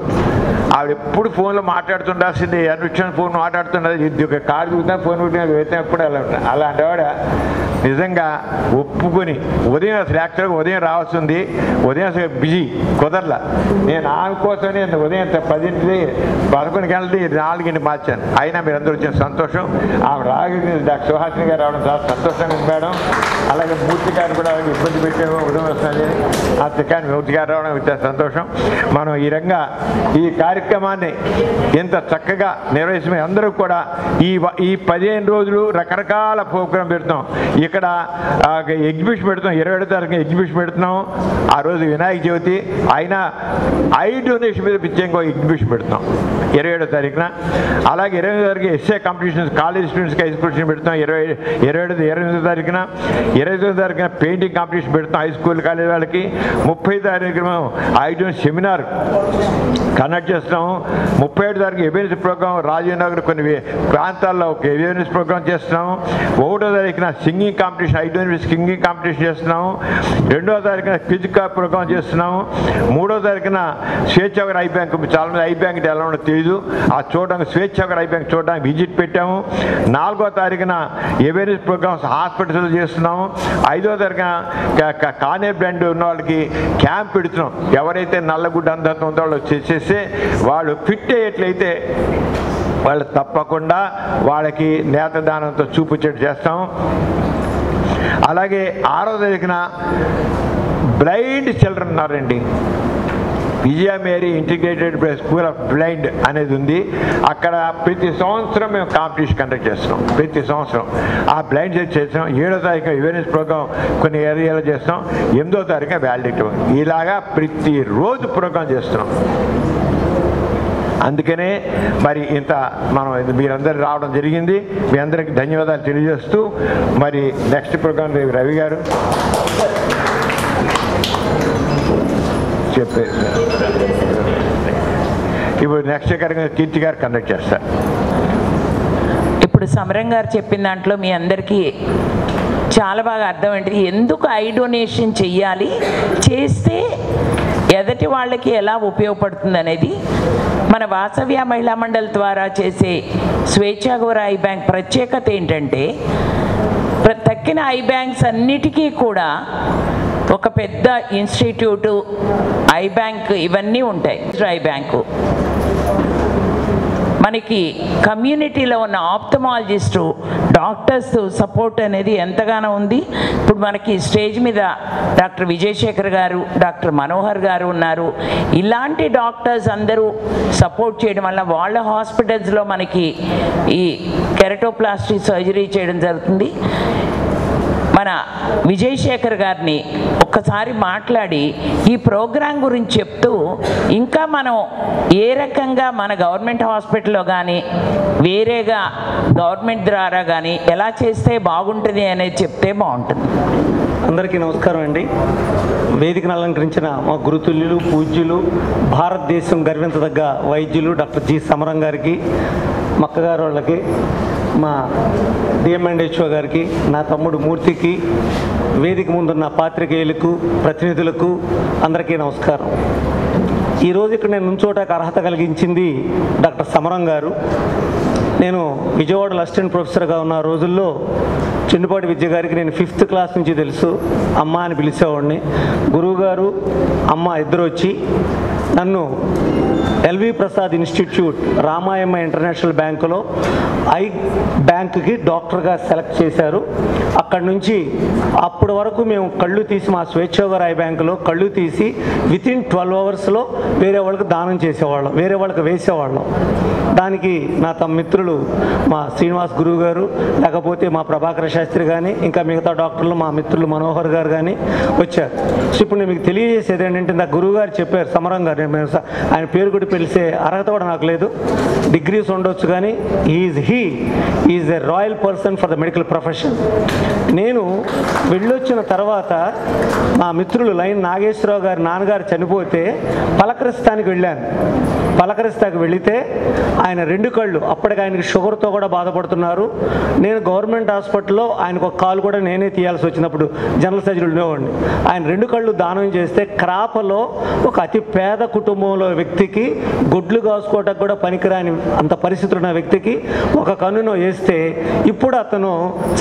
ఆవిడ ఎప్పుడు ఫోన్లో మాట్లాడుతుండాల్సింది, అనుక్షణం ఫోన్ మాట్లాడుతున్నది. ఇది ఒక కారు చూద్దాం, ఫోన్ వెళ్తే ఎప్పుడు అలా ఉంటాను. అలాంటి ఆవిడ నిజంగా ఒప్పుకొని ఉదయం అసలు యాక్చువల్గా ఉదయం రావాల్సింది, ఉదయం అసలు బిజీ కుదరలా. నేను ఆమె కోసమే ఉదయం 10ంటిది 11 గంటలది 4ంటి మార్చాను. అయినా మీరు అందరూ వచ్చిన సంతోషం. ఆమె రాగలిగిన డాక్టర్ సుహాసిని గారు రావడం చాలా సంతోషంగా ఉంది మేడం. అలాగే మూర్తి గారు కూడా ఇబ్బంది పెట్టాము, ఉదయం వస్తుంది అంతేకాని మూర్తి గారు రావడం చాలా సంతోషం. మనం ఈ రంగా ఈ కార్యక్రమాన్ని ఎంత చక్కగా నిర్వహించి అందరూ కూడా ఈ 15 రోజులు రకరకాల ప్రోగ్రాం పెడతాం. ఇక్కడ ఎగ్జిబిషన్ పెడతాం, 27వ తారీఖున ఎగ్జిబిషన్ పెడుతున్నాం. ఆ రోజు వినాయక చవితి అయినా ఐ డొనేషన్ మీద ప్రత్యేకంగా ఎగ్జిబిషన్ పెడతాం 27వ తారీఖున. అలాగే 28వ తారీఖు ఎస్ఏ కాంపిటీషన్స్ కాలేజ్ స్టూడెంట్స్కి ఎగ్జిబిషన్ పెడతాం 28వ తారీఖున. 29వ తారీఖున పెయింటింగ్ కాంపిటీషన్ పెడతాం హై స్కూల్ కాలేజ్ వాళ్ళకి. 30వ తారీఖున ఐ డొనేషన్ సెమినార్ కండక్ట్ చేస్తున్నాము. 37వ తారీఖు అవేర్నెస్ ప్రోగ్రాం రాజీవ్ నగర్ కొన్ని ప్రాంతాల్లో ఒక అవేర్నెస్ ప్రోగ్రాం చేస్తున్నాము. 1వ తారీఖున singing competition eye donation singing competition చేస్తున్నాము. 2వ తారీఖున ఫిజికల్ ప్రోగ్రాం చేస్తున్నాము. 3వ తారీఖున స్వేచ్ఛాగర్ ఐ బ్యాంక్, చాలామంది ఐ బ్యాంక్ ఎలా ఉండో తెలియదు, ఆ చూడడానికి స్వేచ్ఛాగర్ ఐ బ్యాంక్ చూడడానికి విజిట్ పెట్టాము. 4వ తారీఖున అవేర్నెస్ ప్రోగ్రామ్స్ హాస్పిటల్స్ చేస్తున్నాము. 5వ తారీఖున కానే బ్రాండ్ ఉన్న వాళ్ళకి క్యాంప్ పెడుతున్నాం. ఎవరైతే నల్లగుడ్డ అందంతో ఉందో వాళ్ళు చేసేస్తే వాళ్ళు ఫిట్ అయ్యేట్లయితే వాళ్ళు తప్పకుండా వాళ్ళకి నేత్రదానంతో చూపించేట్టు చేస్తాం. అలాగే 6వ తారీఖున బ్లైండ్ చిల్డ్రన్ ఉన్నారండి, Vijaya Mary integrated school of blind అనేది ఉంది. అక్కడ ప్రతి సంవత్సరం మేము కాంపిటీషన్ కండక్ట్ చేస్తున్నాం. ప్రతి సంవత్సరం ఆ బ్లైండ్ చేస్తాం. 7వ తారీఖు అవేర్నెస్ ప్రోగ్రాం కొన్ని ఏరియాలో చేస్తాం. 8వ తారీఖు వ్యాలిడిటీ. ఇలాగా ప్రతిరోజు ప్రోగ్రాం చేస్తున్నాం. అందుకనే మరి ఇంత మనం మీరందరూ రావడం జరిగింది. మీ అందరికీ ధన్యవాదాలు తెలియజేస్తూ మరి నెక్స్ట్ ప్రోగ్రాం రవి గారు చెప్పారు. ఇప్పుడు నెక్స్ట్ కార్యక్రమం కీర్తి గారు కండక్ట్ చేస్తారు. ఇప్పుడు సమరం గారు చెప్పిన దాంట్లో మీ అందరికీ చాలా బాగా అర్థం ఏంటి, ఎందుకు ఐ డొనేషన్ చెయ్యాలి, చేస్తే ఎదటి వాళ్ళకి ఎలా ఉపయోగపడుతుంది అనేది. మన వాసవ్య మహిళా మండలి ద్వారా చేసే స్వేచ్ఛాగౌర ఐ బ్యాంక్ ప్రత్యేకత ఏంటంటే, తక్కిన ఐ బ్యాంక్స్ అన్నిటికీ కూడా ఒక పెద్ద ఇన్స్టిట్యూటు ఐ బ్యాంక్ ఇవన్నీ ఉంటాయి. ఐ బ్యాంకు మనకి కమ్యూనిటీలో ఉన్న ఆప్థమాలజిస్టు డాక్టర్స్ సపోర్ట్ అనేది ఎంతగానో ఉంది. ఇప్పుడు మనకి స్టేజ్ మీద డాక్టర్ విజయశేఖర్ గారు, డాక్టర్ మనోహర్ గారు ఉన్నారు. ఇలాంటి డాక్టర్స్ అందరూ సపోర్ట్ చేయడం వల్ల వాళ్ళ హాస్పిటల్స్లో మనకి ఈ కెరటోప్లాస్టీ సర్జరీ చేయడం జరుగుతుంది. మన విజయశేఖర్ గారిని ఒక్కసారి మాట్లాడి ఈ ప్రోగ్రాం గురించి చెప్తూ, ఇంకా మనం ఏ రకంగా మన గవర్నమెంట్ హాస్పిటల్లో కానీ వేరేగా గవర్నమెంట్ ద్వారా కానీ ఎలా చేస్తే బాగుంటుంది అనేది చెప్తే బాగుంటుంది. అందరికీ నమస్కారం అండి. వేదికను అలంకరించిన మా గురుతుల్యులు, పూజ్యులు, భారతదేశం గర్వించదగ్గ వైద్యులు డాక్టర్ జి సమరం గారికి, మక్కగారు వాళ్ళకి, మా డిఎంఎండ్హెచ్ఓ గారికి, నా తమ్ముడు మూర్తికి, వేదిక ముందున్న పాత్రికేయులకు, ప్రతినిధులకు అందరికీ నమస్కారం. ఈరోజు ఇక్కడ నేను నుంచోటానికి అర్హత కలిగించింది డాక్టర్ సమరం గారు. నేను విజయవాడలో అసిస్టెంట్ ప్రొఫెసర్గా ఉన్న రోజుల్లో చెండుపాటి విద్య గారికి నేను 5th క్లాస్ నుంచి తెలుసు. అమ్మ అని పిలిచేవాడిని. గురువుగారు అమ్మ ఇద్దరు వచ్చి నన్ను ఎల్వి ప్రసాద్ ఇన్స్టిట్యూట్ రామాయమ్మ ఇంటర్నేషనల్ బ్యాంకులో ఐ బ్యాంకుకి డాక్టర్గా సెలెక్ట్ చేశారు. అక్కడి నుంచి అప్పటి వరకు మేము కళ్ళు తీసి మా స్వేచ్ఛాగౌర ఐ బ్యాంకులో కళ్ళు తీసి వితిన్ 12 అవర్స్లో వేరే వాళ్ళకి దానం చేసేవాళ్ళం, వేరే వాళ్ళకి వేసేవాళ్ళం. దానికి నా మిత్రులు మా శ్రీనివాస్ గురువు గారు, లేకపోతే మా ప్రభాకర శాస్త్రి కానీ, ఇంకా మిగతా డాక్టర్లు మా మిత్రులు మనోహర్ గారు కానీ వచ్చారు. సో ఇప్పుడు నేను మీకు తెలియజేసేది ఏంటంటే, నా గురువు గారు చెప్పారు, సమరం గారు, ఆయన పేరు కూడా పిలిచే అర్హత కూడా నాకు లేదు, డిగ్రీస్ ఉండొచ్చు కానీ is a royal person for the medical profession. నేను వెళ్ళొచ్చిన తర్వాత మా మిత్రులు లైన్ నాగేశ్వరరావు గారి నాన్నగారు చనిపోతే పలకరిస్తానికి వెళ్ళాను. పలకరిస్తాకు వెళితే ఆయన 2 కళ్ళు, అప్పటికి ఆయనకి షుగర్తో కూడా బాధపడుతున్నారు. నేను గవర్నమెంట్ హాస్పిటల్లో ఆయనకు ఒక కాలు కూడా నేనే తీయాల్సి వచ్చినప్పుడు జనరల్ సర్జరీ ఉండేవాడిని. ఆయన 2 కళ్ళు దానం చేస్తే క్రాపలో ఒక అతి పేద కుటుంబంలో వ్యక్తికి గొడ్లు కాసుకోవటానికి కూడా పనికిరాని అంత పరిస్థితులు ఉన్న వ్యక్తికి ఒక కన్నును వేస్తే ఇప్పుడు అతను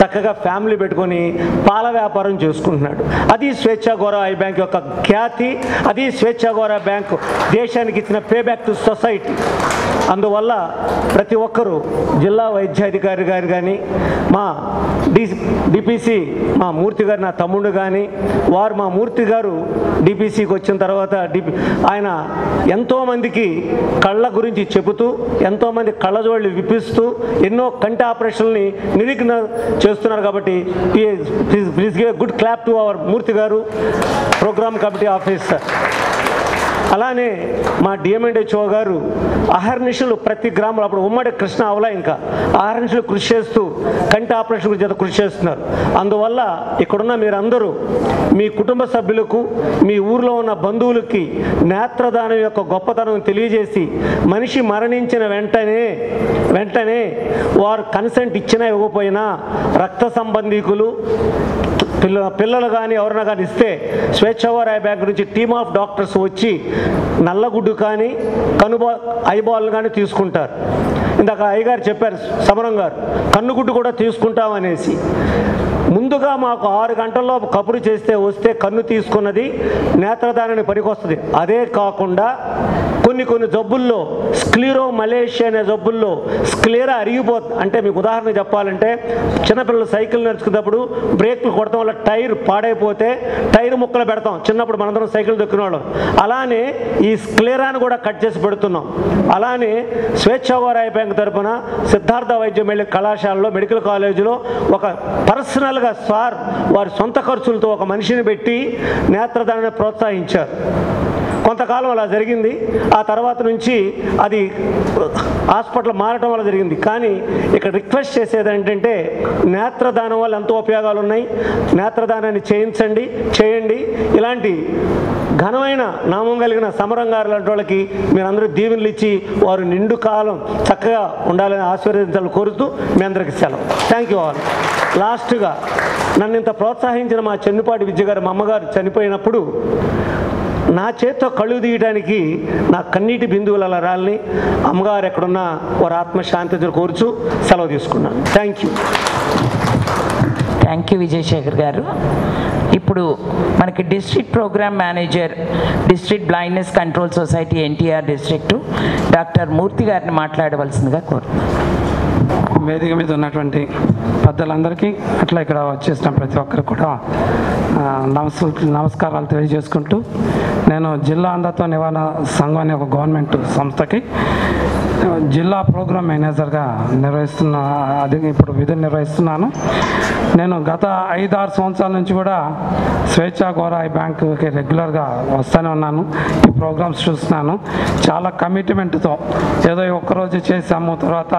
చక్కగా ఫ్యామిలీ పెట్టుకొని పాల వ్యాపారం చేసుకుంటున్నాడు. అది స్వేచ్ఛా గౌరవ ఐ బ్యాంక్ యొక్క ఖ్యాతి. అది స్వేచ్ఛా గౌరవ బ్యాంకు దేశానికి ఇచ్చిన పే బ్యాక్ టు సొసైటీ. అందువల్ల ప్రతి ఒక్కరూ జిల్లా వైద్యాధికారి గారు కానీ, మా డిపిసి మా మూర్తి గారు, నా తమ్ముడు కానీ, వారు మా మూర్తి గారు డిపిసికి వచ్చిన తర్వాత ఆయన ఎంతోమందికి కళ్ళ గురించి చెబుతూ, ఎంతోమంది కళ్ళజోళ్ళు విప్పిస్తూ, ఎన్నో కంటి ఆపరేషన్ని నిరీక్షణ చేస్తున్నారు. కాబట్టి please give good clap to our Murthy garu, program committee officer. అలానే మా డిఎంఎండ్హెచ్ఓ గారు అహర్నిశలు ప్రతి గ్రామంలో, అప్పుడు ఉమ్మడి కృష్ణ అవలా, ఇంకా అహర్నిశలు కృషి చేస్తూ కంటి ఆపరేషన్ గురించి కృషి చేస్తున్నారు. అందువల్ల ఇక్కడున్న మీరందరూ మీ కుటుంబ సభ్యులకు, మీ ఊర్లో ఉన్న బంధువులకి నేత్రదానం యొక్క గొప్పతనం తెలియజేసి, మనిషి మరణించిన వెంటనే వారు కన్సెంట్ ఇచ్చినా ఇవ్వకపోయినా రక్త సంబంధికులు పిల్లలు కానీ ఎవరైనా కానీ ఇస్తే స్వేచ్ఛా గౌరవ ఐ బ్యాంక్ నుంచి టీమ్ ఆఫ్ డాక్టర్స్ వచ్చి నల్లగుడ్డు కానీ ఐబాల్ కానీ తీసుకుంటారు. ఇందాక అయ్యగారు చెప్పారు, సమరం గారు, కన్నుగుడ్డు కూడా తీసుకుంటామనేసి. ముందుగా మాకు 6 గంటల్లో కబురు చేస్తే వస్తే కన్ను తీసుకున్నది నేత్రదానానికి పనికొస్తుంది. అదే కాకుండా కొన్ని జబ్బుల్లో స్క్లీరో మలేషియా అనే జబ్బుల్లో స్క్లీరా అరిగిపోతుంది. అంటే మీకు ఉదాహరణ చెప్పాలంటే, చిన్నపిల్లలు సైకిల్ నడుచుకున్నప్పుడు బ్రేక్లు కొడతాం వల్ల టైర్ పాడైపోతే టైర్ ముక్కలు పెడతాం. చిన్నప్పుడు మనందరం సైకిల్ దొక్కినవాళ్ళం. అలానే ఈ స్క్లీరాను కూడా కట్ చేసి పెడుతున్నాం. అలానే స్వేచ్ఛా గౌరవ ఐ బ్యాంక్ తరఫున సిద్ధార్థ వైద్య కళాశాలలో, మెడికల్ కాలేజీలో ఒక పర్సనల్గా సార్ వారి సొంత ఖర్చులతో ఒక మనిషిని పెట్టి నేత్రదానాన్ని ప్రోత్సహించారు. కొంతకాలం అలా జరిగింది. ఆ తర్వాత నుంచి అది హాస్పిటల్ మారటం వల్ల జరిగింది. కానీ ఇక్కడ రిక్వెస్ట్ చేసేది ఏంటంటే, నేత్రదానం వల్ల ఎంతో ఉపయోగాలు ఉన్నాయి. నేత్రదానాన్ని చేయండి. ఇలాంటి ఘనమైన నామం కలిగిన సమరం గారు లాంటి వాళ్ళకి మీరందరూ దీవెనలు ఇచ్చి వారు నిండు కాలం చక్కగా ఉండాలని ఆశీర్వదించాలని కోరుతూ మీ అందరికీ సెలవు. Thank you all. లాస్ట్గా నన్ను ఇంత ప్రోత్సహించిన మా చెన్నుపాటి విద్య గారు, మా అమ్మగారు చనిపోయినప్పుడు నా చేత్తో కళ్ళు తీయడానికి నా కన్నీటి బిందువులు అలా రాలని, అమ్మగారు ఎక్కడున్నా వారి ఆత్మశాంతి కోరుచు సెలవు తీసుకున్నాను. Thank you Vijayasekhar garu. ఇప్పుడు మనకి district programme manager, district blindness control society NTR district, doctor Murthy గారిని మాట్లాడవలసిందిగా కోరుతున్నాను. వేదిక మీద ఉన్నటువంటి పెద్దలందరికీ, అట్లా ఇక్కడ వచ్చేసిన ప్రతి ఒక్కరికి కూడా నమస్కారాలు తెలియజేసుకుంటూ, నేను జిల్లా అంధత్వ నివారణ సంఘం అనే ఒక గవర్నమెంట్ సంస్థకి జిల్లా ప్రోగ్రామ్ మేనేజర్గా ఇప్పుడు విధులు నిర్వహిస్తున్నాను. నేను గత 5-6 సంవత్సరాల నుంచి కూడా స్వేచ్ఛా గౌరవ ఐ బ్యాంకుకి రెగ్యులర్గా వస్తూనే ఉన్నాను. ఈ ప్రోగ్రామ్స్ చూస్తున్నాను. చాలా కమిట్మెంట్తో, ఏదో ఒక్కరోజు చేసాము తర్వాత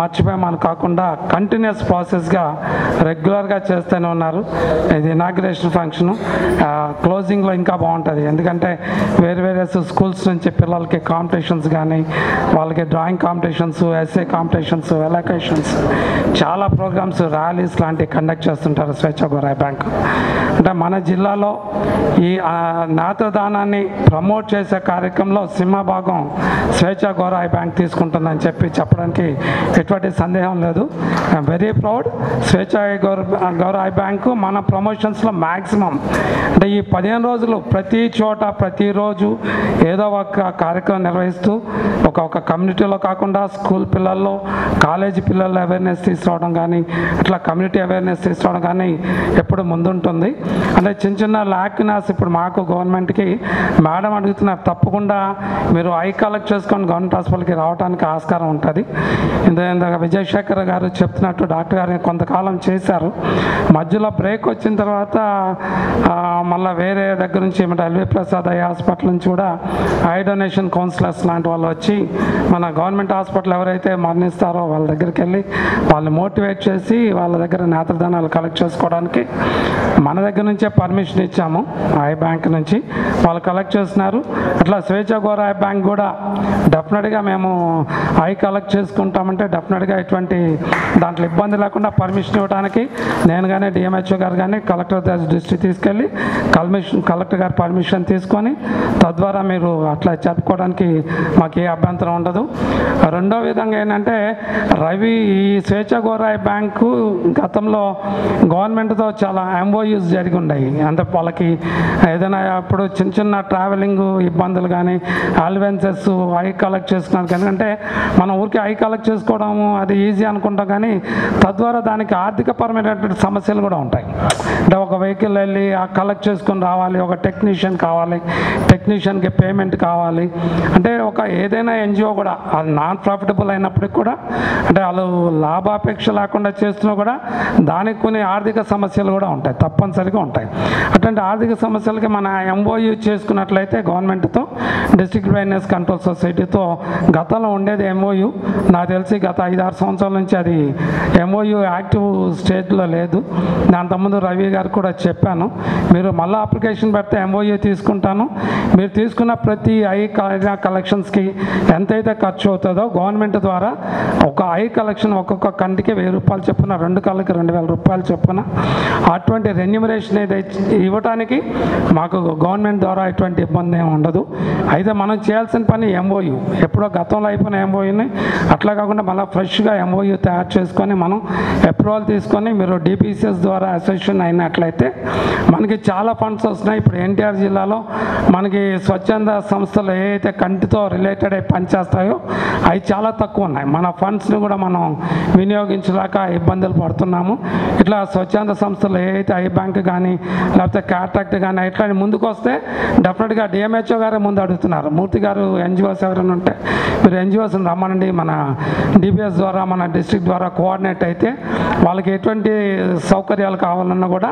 మర్చిపోయామని కాకుండా కంటిన్యూస్ ప్రాసెస్గా రెగ్యులర్గా చేస్తూనే ఉన్నారు. ఇది ఇనాగ్రేషన్ ఫంక్షను, క్లోజింగ్లో ఇంకా బాగుంటుంది. ఎందుకంటే వేరే స్కూల్స్ నుంచి పిల్లలకి కాంపిటీషన్స్ కానీ, వాళ్ళకి drawing competitions, essay competitions, elocutions, చాలా ప్రోగ్రామ్స్, ర్యాలీస్ లాంటివి కండక్ట్ చేస్తుంటారు స్వేచ్ఛా గౌరవ ఐ బ్యాంక్. అంటే మన జిల్లాలో ఈ నేత్రదానాన్ని ప్రమోట్ చేసే కార్యక్రమంలో సింహభాగం స్వేచ్ఛా గౌరవ ఐ బ్యాంక్ తీసుకుంటుందని చెప్పడానికి ఎటువంటి సందేహం లేదు. I'm very proud. స్వేచ్ఛా గౌరవ ఐ బ్యాంకు మన ప్రమోషన్స్లో మ్యాక్సిమం, అంటే ఈ 15 రోజులు ప్రతి చోట ప్రతిరోజు ఏదో ఒక కార్యక్రమం నిర్వహిస్తూ ఒక కమ్యూనిటీలో కాకుండా స్కూల్ పిల్లల్లో, కాలేజీ పిల్లల్లో అవేర్నెస్ తీసుకురావడం కానీ, అట్లా కమ్యూనిటీ అవేర్నెస్ తీసుకురావడం కానీ ఎప్పుడు ముందుంటుంది. అంటే చిన్న ల్యాక్నెస్ ఇప్పుడు మాకు గవర్నమెంట్కి మేడం అడుగుతున్నారు, తప్పకుండా మీరు ఐ కలెక్ట్ చేసుకొని గవర్నమెంట్ హాస్పిటల్కి రావడానికి ఆస్కారం ఉంటుంది. ఇందాక విజయశేఖర్ గారు చెప్తున్నట్టు డాక్టర్ గారు కొంతకాలం చేశారు. మధ్యలో బ్రేక్ వచ్చిన తర్వాత మళ్ళీ వేరే దగ్గర నుంచి ఏమంటే ఎల్వి ప్రసాద్ ఐ హాస్పిటల్ నుంచి కూడా ఐ డొనేషన్ కౌన్సిలర్స్ లాంటి వాళ్ళు వచ్చి మన గవర్నమెంట్ హాస్పిటల్ ఎవరైతే మరణిస్తారో వాళ్ళ దగ్గరికి వెళ్ళి వాళ్ళని మోటివేట్ చేసి వాళ్ళ దగ్గర నేత్రదానాలు కలెక్ట్ చేసుకోవడానికి మన దగ్గర నుంచే పర్మిషన్ ఇచ్చాము. ఐ బ్యాంక్ నుంచి వాళ్ళు కలెక్ట్ చేస్తున్నారు. అట్లా స్వేచ్ఛ గోర ఐ బ్యాంక్ కూడా డెఫినెట్గా మేము ఐ కలెక్ట్ చేసుకుంటామంటే డెఫినెట్గా ఎటువంటి దాంట్లో ఇబ్బంది లేకుండా పర్మిషన్ ఇవ్వడానికి నేను కానీ డిఎంహెచ్ఓ గారు కానీ కలెక్టర్ దృష్టి తీసుకెళ్ళి కలెక్టర్ గారి పర్మిషన్ తీసుకొని తద్వారా మీరు అట్లా చెప్పుకోవడానికి మాకు ఏ అభ్యంతరం ఉండదు. రెండో విధంగా ఏంటంటే రవి ఈ స్వేచ్ఛ గోరాయి బ్యాంకు గతంలో గవర్నమెంట్తో చాలా ఎంఓయూస్ జరిగి ఉన్నాయి. అంటే వాళ్ళకి ఏదైనా ఇప్పుడు చిన్న చిన్న ట్రావెలింగ్ ఇబ్బందులు కానీ అలవెన్సెస్ ఐ కలెక్ట్ చేసుకున్నారు కానీ అంటే మనం ఊరికి ఐ కలెక్ట్ చేసుకోవడము అది ఈజీ అనుకుంటాం కానీ తద్వారా దానికి ఆర్థికపరమైనటువంటి సమస్యలు కూడా ఉంటాయి. అంటే ఒక వెహికల్ వెళ్ళి ఆ కలెక్ట్ చేసుకొని రావాలి, ఒక టెక్నీషియన్ కావాలి, టెక్నీషియన్కి పేమెంట్ కావాలి. అంటే ఒక ఏదైనా ఎన్జిఓ కూడా అది నాన్ ప్రాఫిటబుల్ అయినప్పటికి కూడా అంటే వాళ్ళు లాభాపేక్ష లేకుండా చేస్తున్నా కూడా దానికి కొన్ని ఆర్థిక సమస్యలు కూడా ఉంటాయి, తప్పనిసరిగా ఉంటాయి. అటువంటి ఆర్థిక సమస్యలకి మన ఎంఓయూ చేసుకున్నట్లయితే గవర్నమెంట్తో డిస్ట్రిక్ట్ డ్రైనేజ్ కంట్రోల్ సొసైటీతో గతంలో ఉండేది ఎంఓయూ. నాకు తెలిసి గత 5-6 సంవత్సరాల నుంచి అది ఎంఓయూ యాక్టివ్ స్టేజ్లో లేదు. అంతకుముందు రవి గారు కూడా చెప్పాను, మీరు మళ్ళీ అప్లికేషన్ పెడితే ఎంఓయూ తీసుకుంటాను, మీరు తీసుకున్న ప్రతి ఐ కలెక్షన్స్కి ఎంతైతే ఖర్చు అవుతుందో గవర్నమెంట్ ద్వారా ఒక ఐ కలెక్షన్ ఒక్కొక్క కంటికి 1000 రూపాయలు చొప్పున, 2 కళ్ళకి 2000 రూపాయలు చొప్పున అటువంటి రెన్యూమరేషన్ ఏదైతే ఇవ్వడానికి మాకు గవర్నమెంట్ ద్వారా ఎటువంటి ఇబ్బంది ఏమి ఉండదు. అయితే మనం చేయాల్సిన పని ఎంఓయూ ఎప్పుడో గతంలో అయిపోయిన ఎంఓయూని అట్లా కాకుండా మళ్ళీ ఫ్రెష్గా ఎంఓయూ తయారు చేసుకొని మనం అప్రూవల్ తీసుకొని మీరు డిపిసిఎస్ ద్వారా అసోసియేషన్ అయినట్లయితే మనకి చాలా ఫండ్స్ వస్తున్నాయి. ఇప్పుడు ఎన్టీఆర్ జిల్లాలో మనకి స్వచ్ఛంద సంస్థలు ఏవైతే కంటితో రిలేటెడ్ అయి పనిచేస్తాయో అవి చాలా తక్కువ ఉన్నాయి. మన ఫండ్స్ని కూడా మనం వినియోగించలేక ఇబ్బందులు పడుతున్నాము. ఇట్లా స్వచ్ఛంద సంస్థలు ఏవైతే ఐ బ్యాంక్ కానీ లేకపోతే క్యాట్రాక్ట్ కానీ ఇట్లా ముందుకు వస్తే డెఫినెట్గా డిఎంహెచ్ఓ గారే ముందు అడుగుతున్నారు. మూర్తి గారు ఎన్జిఓస్ ఎవరైనా ఉంటే మీరు ఎన్జిఓస్ని రమ్మనండి, మన డిపిఎస్ ద్వారా మన డిస్ట్రిక్ట్ ద్వారా కోఆర్డినేట్ అయితే వాళ్ళకి ఎటువంటి సౌకర్యాలు కావాలన్నా కూడా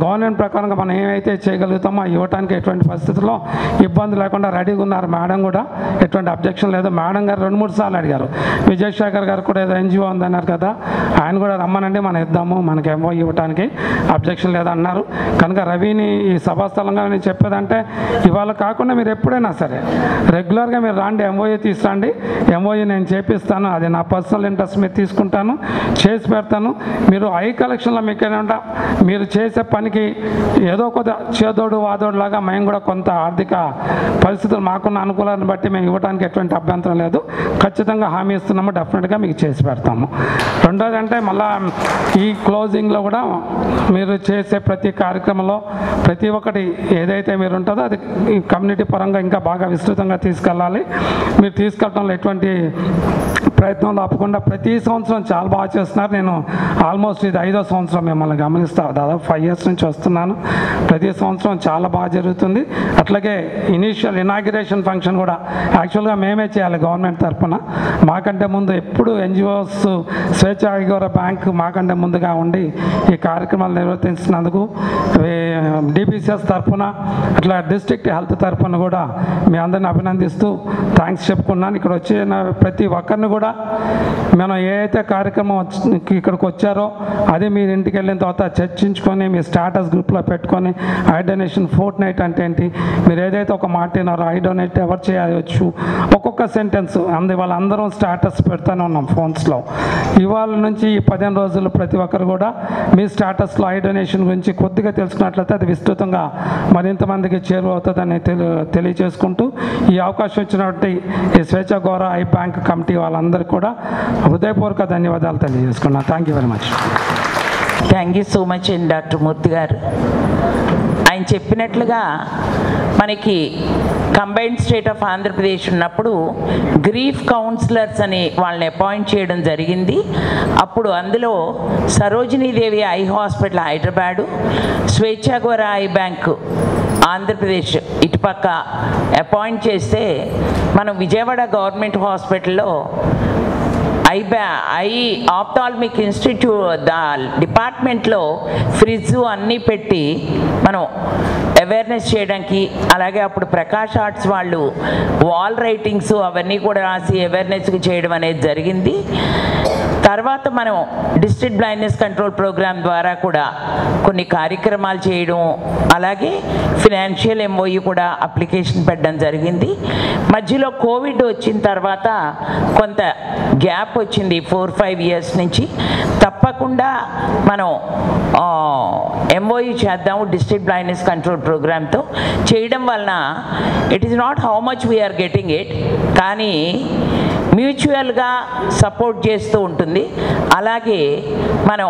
గవర్నమెంట్ ప్రకారంగా మనం ఏమైతే చేయగలుగుతామో ఇవ్వడానికి ఎటువంటి పరిస్థితుల్లో ఇబ్బంది లేకుండా రెడీగా ఉన్నారు. మేడం కూడా ఎటువంటి అబ్జెక్షన్ లేదు. మేడం గారు 2-3 సార్లు అడిగారు. విజయశేఖర్ గారు కూడా ఏదో ఎన్జిఓ ఉందన్నారు కదా, ఆయన కూడా రమ్మనండి మనం ఇద్దాము, మనకి ఎంఓ ఇవ్వడానికి అబ్జెక్షన్ లేదన్నారు. కనుక రవిని ఈ సభాస్థలంగా నేను చెప్పేదంటే ఇవాళ కాకుండా మీరు ఎప్పుడైనా సరే రెగ్యులర్గా మీరు రాండి, ఎంఓఏ తీసుకురండి, ఎంఓఏ నేను చేపిస్తాను, అది నా పర్సనల్ ఇంట్రెస్ట్ మీద తీసుకుంటాను, చేసి పెడతాను. మీరు ఐ కలెక్షన్లో మీకు ఏంటంటే మీరు చేసే పనికి ఏదో కొద్ది చేదోడు వాదోడు లాగా మేము కూడా కొంత ఆర్థిక పరిస్థితులు మాకున్న అనుకూలాన్ని బట్టి మేము ఇవ్వడానికి ఎటువంటి అభ్యంతరం లేదు, ఖచ్చితంగా హామీ ఇస్తున్నాము, డెఫినెట్గా మీకు చేసి పెడతాము. రెండోది అంటే మళ్ళా ఈ క్లోజింగ్లో కూడా మీరు చేసే ప్రతి కార్యక్రమంలో ప్రతి ఒక్కటి ఏదైతే మీరు ఉంటుందో అది కమ్యూనిటీ పరంగా ఇంకా బాగా విస్తృతంగా తీసుకెళ్ళాలి. మీరు తీసుకెళ్ళడంలో ఎటువంటి ప్రయత్నంలో ఆపకుండా ప్రతి సంవత్సరం చాలా బాగా చేస్తున్నారు. నేను ఆల్మోస్ట్ ఇది 5వ సంవత్సరం మిమ్మల్ని గమనిస్తాను, దాదాపు 5 years నుంచి వస్తున్నాను. ప్రతి సంవత్సరం చాలా బాగా జరుగుతుంది. అట్లాగే ఇనాగ్రేషన్ ఫంక్షన్ కూడా యాక్చువల్గా మేమే చేయాలి గవర్నమెంట్ తరఫున. మాకంటే ముందు ఎప్పుడు ఎన్జిఓస్ స్వేచ్ఛ గోర బ్యాంక్ మాకంటే ముందుగా ఉండి ఈ కార్యక్రమాలు నిర్వర్తించినందుకు డిపిసిఎస్ తరఫున అట్లా డిస్ట్రిక్ట్ హెల్త్ తరఫున కూడా మీ అందరిని అభినందిస్తూ థ్యాంక్స్ చెప్పుకున్నాను. ఇక్కడ వచ్చిన ప్రతి ఒక్కరిని కూడా మనం ఏ అయితే కార్యక్రమం ఇక్కడికి వచ్చారో అదే మీరు ఇంటికి వెళ్ళిన తర్వాత చర్చించుకొని మీ స్టాటస్ గ్రూప్లో పెట్టుకొని ఐ డొనేషన్ ఫోర్ట్ నైట్ అంటే ఏంటి, మీరు ఏదైతే ఒక మాట విన్నారో ఐ డొనేట్ ఎవరు చేయవచ్చు, ఒక్కొక్క సెంటెన్స్ వాళ్ళందరం స్టాటస్ పెడతానే ఉన్నాం ఫోన్స్లో. ఇవాళ నుంచి ఈ 15 రోజులు ప్రతి ఒక్కరు కూడా మీ స్టాటస్లో ఐ డొనేషన్ గురించి కొద్దిగా తెలుసుకున్నట్లయితే అది విస్తృతంగా మరింతమందికి చేరువవుతుందని తెలియజేసుకుంటూ ఈ అవకాశం ఇచ్చినటువంటి ఈ స్వేచ్ఛ గోర ఐ బ్యాంక్ కమిటీ వాళ్ళందరికీ కూడా హృదయపూర్వక ధన్యవాదాలు తెలియజేసుకున్నాను. Thank you very much. Thank you so much అండి డాక్టర్ మూర్తి గారు. ఆయన చెప్పినట్లుగా మనకి కంబైన్డ్ స్టేట్ ఆఫ్ ఆంధ్రప్రదేశ్ ఉన్నప్పుడు గ్రీఫ్ కౌన్సిలర్స్ అని వాళ్ళని అపాయింట్ చేయడం జరిగింది. అప్పుడు అందులో సరోజినీదేవి ఐ హాస్పిటల్ హైదరాబాదు, స్వేచ్ఛ గోర ఐ బ్యాంకు ఆంధ్రప్రదేశ్ ఇటుపక్క అపాయింట్ చేస్తే మనం విజయవాడ గవర్నమెంట్ హాస్పిటల్లో ఐ ఆప్థాల్మిక్ ఇన్స్టిట్యూట్ డిపార్ట్మెంట్లో ఫ్రిడ్జ్ అన్నీ పెట్టి మనం అవేర్నెస్ చేయడానికి, అలాగే అప్పుడు ప్రకాష్ ఆర్ట్స్ వాళ్ళు వాల్ రైటింగ్స్ అవన్నీ కూడా రాసి అవేర్నెస్కి చేయడం అనేది జరిగింది. తర్వాత మనం డిస్ట్రిక్ట్ బ్లైండ్నెస్ కంట్రోల్ ప్రోగ్రామ్ ద్వారా కూడా కొన్ని కార్యక్రమాలు చేయడం, అలాగే ఫినాన్షియల్ ఎంఓయూ కూడా అప్లికేషన్ పెట్టడం జరిగింది. మధ్యలో కోవిడ్ వచ్చిన తర్వాత కొంత గ్యాప్ వచ్చింది 4-5 ఇయర్స్ నుంచి. తప్పకుండా మనం ఎంఓయూ చేద్దాము డిస్ట్రిక్ట్ బ్లైండ్నెస్ కంట్రోల్ ప్రోగ్రామ్తో. చేయడం వలన it is not how much we are getting it, కానీ మ్యూచువల్గా సపోర్ట్ చేస్తూ ఉంటుంది. అలాగే మనం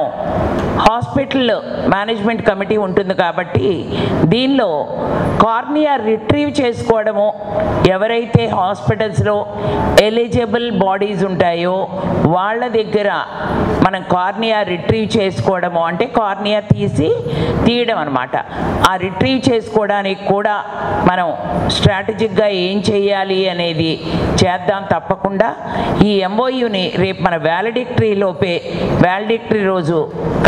హాస్పిటల్ మేనేజ్మెంట్ కమిటీ ఉంటుంది కాబట్టి దీనిలో కార్నియా రిట్రీవ్ చేసుకోవడము, ఎవరైతే హాస్పిటల్స్లో ఎలిజిబుల్ బాడీస్ ఉంటాయో వాళ్ళ దగ్గర మనం కార్నియా రిట్రీవ్ చేసుకోవడము, అంటే కార్నియా తీయడం అనమాట. ఆ రిట్రీవ్ చేసుకోవడానికి కూడా మనం స్ట్రాటజిక్గా ఏం చేయాలి అనేది చేద్దాం తప్పకుండా. ఈ ఎంఓయూని రేపు మన వ్యాలిడిక్టరీ రోజు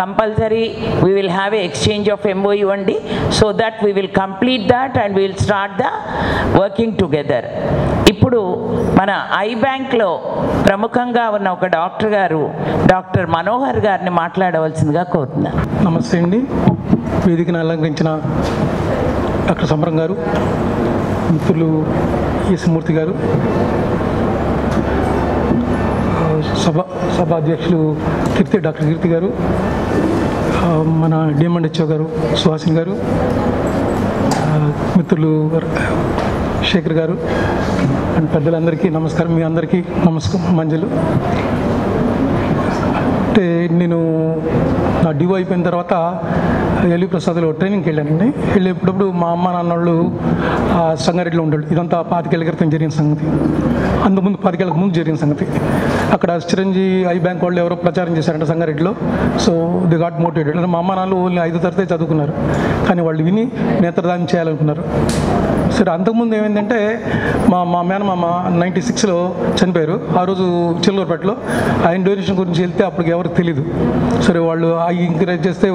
compulsory we will have a exchange of MOU అండి. So that we will complete that and we will start the working together. ఇప్పుడు మన ఐ బ్యాంక్లో ప్రముఖంగా ఉన్న ఒక డాక్టర్ గారు, డాక్టర్ మనోహర్ గారిని మాట్లాడవలసిందిగా కోరుతున్నాను. నమస్తే అండి. వేదికను అలంకరించిన డాక్టర్ సమరం గారు, మిత్రులు ఎస్ మూర్తి గారు, సభ అధ్యక్షులు డాక్టర్ కీర్తి గారు, మన డిఎంఎండ్హెచ్ఓ గారు సుహాసిని గారు, మిత్రులు శేఖర్ గారు అండ్ పెద్దలందరికీ నమస్కారం. మీ అందరికీ నమస్కారం. మంజులు అంటే నేను నా డివో అయిపోయిన తర్వాత ఎల్వి ప్రసాద్లో ట్రైనింగ్కి వెళ్ళానండి. వెళ్ళేటప్పుడు మా అమ్మ నాన్న వాళ్ళు సంగారెడ్డిలో ఉండేవాళ్ళు. ఇదంతా 25 ఏళ్ల క్రితం జరిగిన సంగతి, అంతకుముందు 25 ఏళ్ళకి ముందు జరిగిన సంగతి. అక్కడ చిరంజీవి ఐ బ్యాంక్ వాళ్ళు ఎవరో ప్రచారం చేశారంట సంగారెడ్డిలో. So they got motivated. అంటే మా అమ్మ నాన్నలు ఓన్లీ 5వ తరగతి చదువుకున్నారు, కానీ వాళ్ళు విని నేత్రదానం చేయాలనుకున్నారు. సరే, అంతకుముందు ఏమైందంటే మా మేనమామ 96లో చనిపోయారు. ఆ రోజు చిల్లూరుపేటలో ఆయన డొనేషన్ గురించి వెళ్తే అప్పటికి ఎవరికి తెలీదు. సరే, వాళ్ళు ఎంకరేజ్ చేస్తే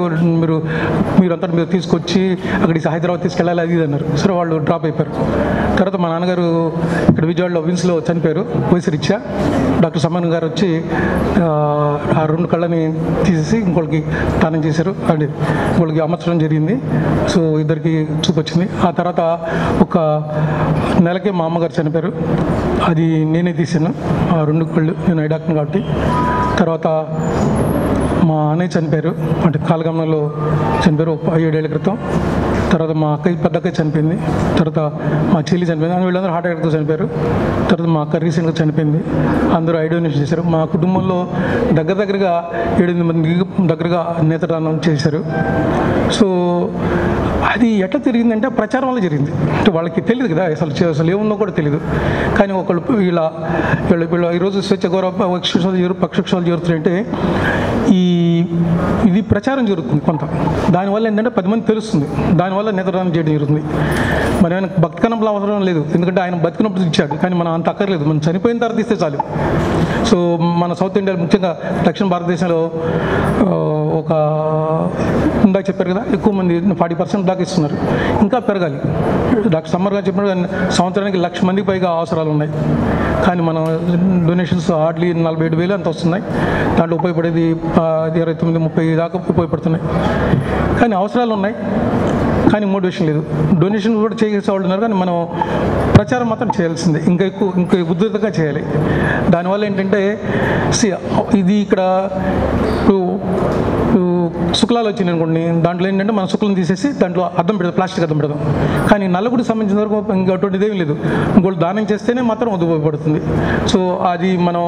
మీరంతా మీరు తీసుకొచ్చి అక్కడికి హైదరాబాద్ తీసుకెళ్ళాలి అది ఇది అన్నారు. సరే, వాళ్ళు డ్రాప్ అయిపోయారు. తర్వాత మా నాన్నగారు ఇక్కడ విజయవాడలో విన్స్లో చనిపోయారు వయసు రీత్యా. డాక్టర్ సమన్ గారు వచ్చి ఆ 2 కళ్ళని తీసేసి ఇంకోళ్ళకి దానం చేశారు, అంటే ఇంకోళ్ళకి అమర్చడం జరిగింది. సో ఇద్దరికి చూపొచ్చింది. ఆ తర్వాత ఒక నెలకే మా అమ్మగారు చనిపోయారు. అది నేనే తీసాను ఆ 2 కళ్ళు, నేను ఐ డాక్టర్ కాబట్టి. తర్వాత మా అన్నయ్య చనిపోయారు, అంటే కాలగమనంలో చనిపోయారు 7 ఏళ్ల క్రితం. తర్వాత మా పెద్ద అక్కయ్య చనిపోయింది. తర్వాత మా చెల్లి చనిపోయింది. వీళ్ళందరూ హార్ట్ అటాక్తో చనిపోయారు. తర్వాత మా అక్క రీసెంట్గా చనిపోయింది. అందరూ ఐ డొనేషన్ చేశారు. మా కుటుంబంలో దగ్గరగా 7-8 మందికి దగ్గరగా నేత్రదానం చేశారు. సో అది ఎట్లా జరిగిందంటే ప్రచారం వల్ల జరిగింది. అంటే వాళ్ళకి తెలియదు కదా అసలు ఏముందో కూడా తెలియదు. కానీ ఒకళ్ళు వీళ్ళ ఈరోజు స్వేచ్ఛ గౌరవ పక్షక్షాలు జరుగుతున్నాయంటే ఇది ప్రచారం జరుగుతుంది కొంత. దానివల్ల ఏంటంటే 10 మంది తెలుస్తుంది. దానివల్ల నేత్రదానం చేయడం జరుగుతుంది. మరి ఆయన భక్తి కనపల అవసరం లేదు, ఎందుకంటే ఆయన బతికినప్పుడు ఇచ్చాడు. కానీ మనం అంత అక్కర్లేదు, మనం చనిపోయిన తర్వాత ఇస్తే చాలు. సో మన సౌత్ ఇండియాలో, ముఖ్యంగా దక్షిణ భారతదేశంలో ఒక ఇందాక చెప్పారు కదా, ఎక్కువ మంది 40% దాకా ఇస్తున్నారు. ఇంకా పెరగాలి. డాక్టర్ సమ్మర్ గారు చెప్పినట్టు సంవత్సరానికి 1,00,000 మందికి పైగా అవసరాలు ఉన్నాయి. కానీ మనం డొనేషన్స్ హార్డ్లీ 47,000 అంత వస్తున్నాయి. దాంట్లో ఉపయోగపడేది 29-30 దాకా ఉపయోగపడుతున్నాయి. కానీ అవసరాలు ఉన్నాయి, కానీ మోటివేషన్ లేదు. డొనేషన్ కూడా చేసే వాళ్ళు ఉన్నారు, కానీ మనం ప్రచారం మాత్రం చేయాల్సిందే. ఇంకా ఉధృతంగా చేయాలి. దానివల్ల ఏంటంటే ఇది ఇక్కడ శుక్లాలు వచ్చినాయి అనుకోండి, దాంట్లో ఏంటంటే మనం శుక్లం తీసేసి దాంట్లో అద్దం పెడతాం, ప్లాస్టిక్ అద్దం పెడతాం. కానీ నల్లగుడికి సంబంధించిన వరకు ఇంకా అటువంటిది ఏమీ లేదు. ఇంకోటి దానం చేస్తేనే మాత్రం ఉపయోగపడుతుంది. సో అది మనం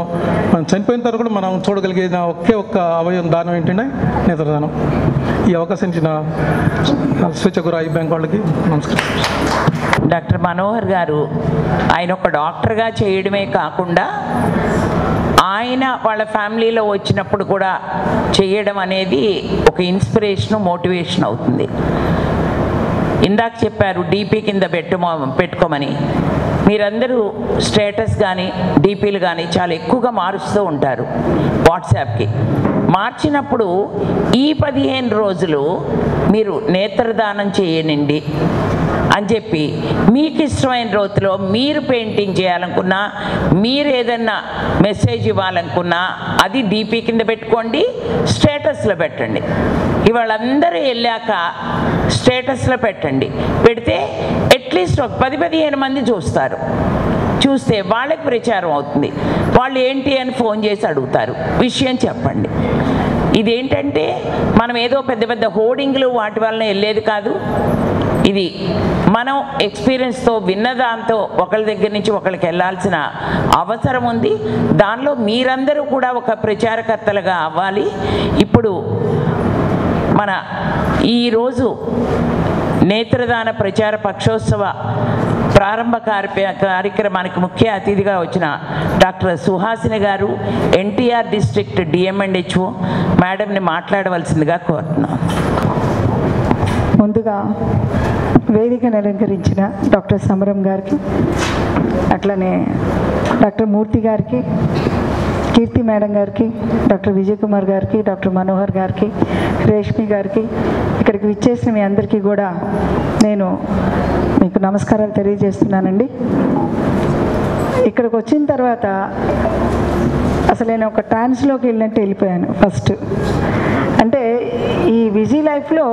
చనిపోయిన తర్వాత కూడా మనం చూడగలిగే ఒకే ఒక్క అవయవం దానం ఏంటంటే నేత్రదానం. ఈ అవకాశం ఇచ్చిన స్వేచ్ఛ గౌరవ ఐ బ్యాంక్ వాళ్ళకి నమస్కారం. డాక్టర్ మనోహర్ గారు ఆయన ఒక డాక్టర్గా చేయడమే కాకుండా ఆయన వాళ్ళ ఫ్యామిలీలో వచ్చినప్పుడు కూడా చేయడం అనేది ఒక ఇన్స్పిరేషను, మోటివేషన్ అవుతుంది. ఇందాక చెప్పారు డీపీ కింద పెట్టుకోమని. మీరందరూ స్టేటస్ కానీ డీపీలు కానీ చాలా ఎక్కువగా మారుస్తూ ఉంటారు వాట్సాప్కి. మార్చినప్పుడు ఈ 15 రోజులు మీరు నేత్రదానం చేయనండి అని చెప్పి మీకు ఇష్టమైన రోజులో మీరు పెయింటింగ్ చేయాలనుకున్నా, మీరు ఏదన్నా మెసేజ్ ఇవ్వాలనుకున్నా అది డీపీ కింద పెట్టుకోండి, స్టేటస్లో పెట్టండి. ఇవాళ అందరూ వెళ్ళాక స్టేటస్లో పెట్టండి. పెడితే అట్లీస్ట్ ఒక 10-15 మంది చూస్తారు. చూస్తే వాళ్ళకి ప్రచారం అవుతుంది. వాళ్ళు ఏంటి అని ఫోన్ చేసి అడుగుతారు, విషయం చెప్పండి. ఇదేంటంటే మనం ఏదో పెద్ద పెద్ద హోర్డింగ్లు వాటి వలన వెళ్ళేది కాదు. ఇది మనం ఎక్స్పీరియన్స్తో విన్నదాంతో ఒకళ్ళ దగ్గర నుంచి ఒకళ్ళకి వెళ్ళాల్సిన అవసరం ఉంది. దానిలో మీరందరూ కూడా ఒక ప్రచారకర్తలుగా అవ్వాలి. ఇప్పుడు మన ఈరోజు నేత్రదాన ప్రచార పక్షోత్సవ ప్రారంభ కార్యక్రమానికి ముఖ్య అతిథిగా వచ్చిన డాక్టర్ సుహాసిని గారు, ఎన్టీఆర్ డిస్ట్రిక్ట్ డిఎంఎండ్హెచ్ఓ మేడంని మాట్లాడవలసిందిగా కోరుతున్నాం. ముందుగా వేదికను అలంకరించిన డాక్టర్ సమరం గారికి, అట్లనే డాక్టర్ మూర్తి గారికి, కీర్తి మేడం గారికి, డాక్టర్ విజయ్ కుమార్ గారికి, డాక్టర్ మనోహర్ గారికి, రేష్మి గారికి, ఇక్కడికి విచ్చేసిన మీ అందరికీ కూడా నేను మీకు నమస్కారాలు తెలియజేస్తున్నానండి. ఇక్కడికి వచ్చిన తర్వాత అసలు నేను ఒక ట్రాన్స్లోకి వెళ్ళినట్టు వెళ్ళిపోయాను. ఫస్ట్ అంటే ఈ బిజీ లైఫ్లో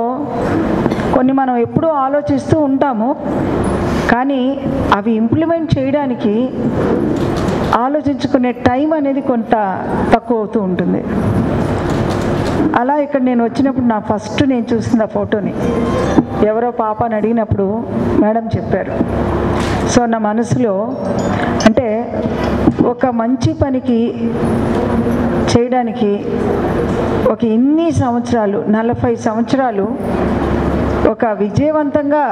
కొన్ని మనం ఎప్పుడూ ఆలోచిస్తూ ఉంటాము, కానీ అవి ఇంప్లిమెంట్ చేయడానికి ఆలోచించుకునే టైం అనేది కొంత తక్కువ అవుతూ ఉంటుంది. అలా ఇక్కడ నేను వచ్చినప్పుడు నేను చూసిన ఫోటోని ఎవరో పాపని అడిగినప్పుడు మేడం చెప్పారు. సో నా మనసులో అంటే ఒక మంచి పనికి చేయడానికి ఒక ఇన్ని సంవత్సరాలు 40 సంవత్సరాలు ఒక విజయవంతంగా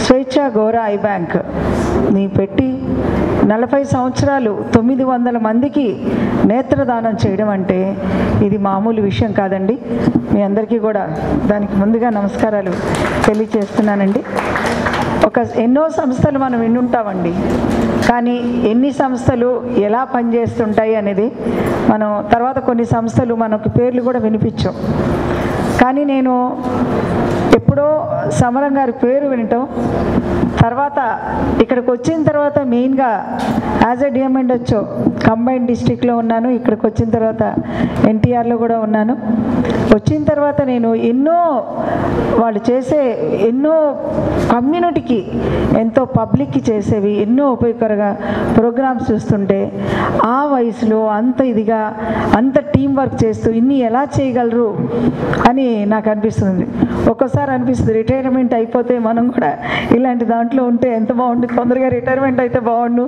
స్వేచ్ఛ గోరా ఐ బ్యాంక్ ని పెట్టి 40 సంవత్సరాలు 900 మందికి నేత్రదానం చేయడం అంటే ఇది మామూలు విషయం కాదండి. మీ అందరికీ కూడా దానికి ముందుగా నమస్కారాలు తెలియజేస్తున్నానండి. ఎన్నో సంస్థలు మనం వినుంటామండి, కానీ ఎన్ని సంస్థలు ఎలా పనిచేస్తుంటాయి అనేది మనం తర్వాత కొన్ని సంస్థలు మనకు పేర్లు కూడా వినిపించాం. కానీ నేను ఎప్పుడో సమరం గారి పేరు వినటం, తర్వాత ఇక్కడికి వచ్చిన తర్వాత మెయిన్గా యాజ్ ఎ డిఎంఎండ్హెచ్ఓ కంబైన్డ్ డిస్ట్రిక్ట్లో ఉన్నాను. ఇక్కడికి వచ్చిన తర్వాత ఎన్టీఆర్లో కూడా ఉన్నాను. వచ్చిన తర్వాత నేను వాళ్ళు చేసే ఎన్నో కమ్యూనిటీకి, ఎంతో పబ్లిక్కి చేసేవి ఎన్నో ఉపయోగకరంగా ప్రోగ్రామ్స్ చూస్తుంటే ఆ వయసులో అంత ఇదిగా అంత టీం వర్క్ చేస్తూ ఇన్ని ఎలా చేయగలరు అని నాకు అనిపిస్తుంది. ఒక్కోసారి అనిపిస్తుంది రిటైర్మెంట్ అయిపోతే మనం కూడా ఇలాంటి దాంట్లో ఉంటే ఎంత బాగుంటుంది, తొందరగా రిటైర్మెంట్ అయితే బాగుండు,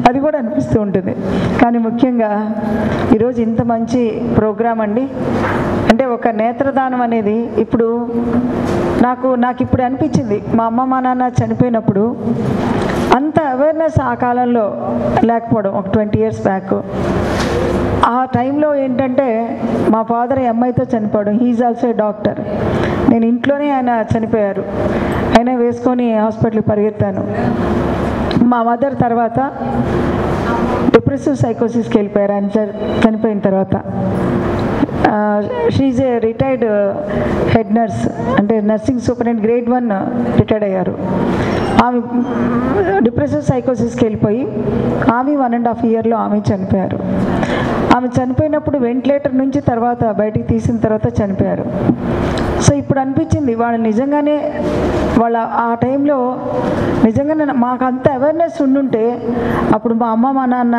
అది కూడా అనిపిస్తూ ఉంటుంది. కానీ ముఖ్యంగా ఈరోజు ఇంత మంచి ప్రోగ్రాం అండి. అంటే ఒక నేత్రదానం అనేది ఇప్పుడు నాకు ఇప్పుడు అనిపించింది, మా అమ్మ మా నాన్న చనిపోయినప్పుడు అంత అవేర్నెస్ ఆ కాలంలో లేకపోవడం. ఒక 20 years బ్యాక్ ఆ టైంలో ఏంటంటే మా ఫాదర్ ఎంఐతో చనిపోవడం. He is also a doctor. నేను ఇంట్లోనే ఆయన చనిపోయారు, ఆయన వేసుకొని హాస్పిటల్కి పరిగెత్తాను. మా మదర్ తర్వాత డిప్రెసివ్ సైకోసిస్కి వెళ్ళిపోయారు ఆయన చనిపోయిన తర్వాత. She is a retired head nurse, అంటే నర్సింగ్ సూపరింటెండెంట్ గ్రేడ్ 1 రిటైర్డ్ అయ్యారు. ఆమె డిప్రెసివ్ సైకోసిస్కి వెళ్ళిపోయి ఆమె 1.5 yearలో ఆమె చనిపోయారు. ఆమె చనిపోయినప్పుడు వెంటిలేటర్ నుంచి తర్వాత బయటికి తీసిన తర్వాత చనిపోయారు. సో ఇప్పుడు అనిపించింది వాళ్ళు నిజంగానే ఆ టైంలో నిజంగానే మాకు అంత అవేర్నెస్ ఉండుంటే అప్పుడు మా అమ్మ మా నాన్న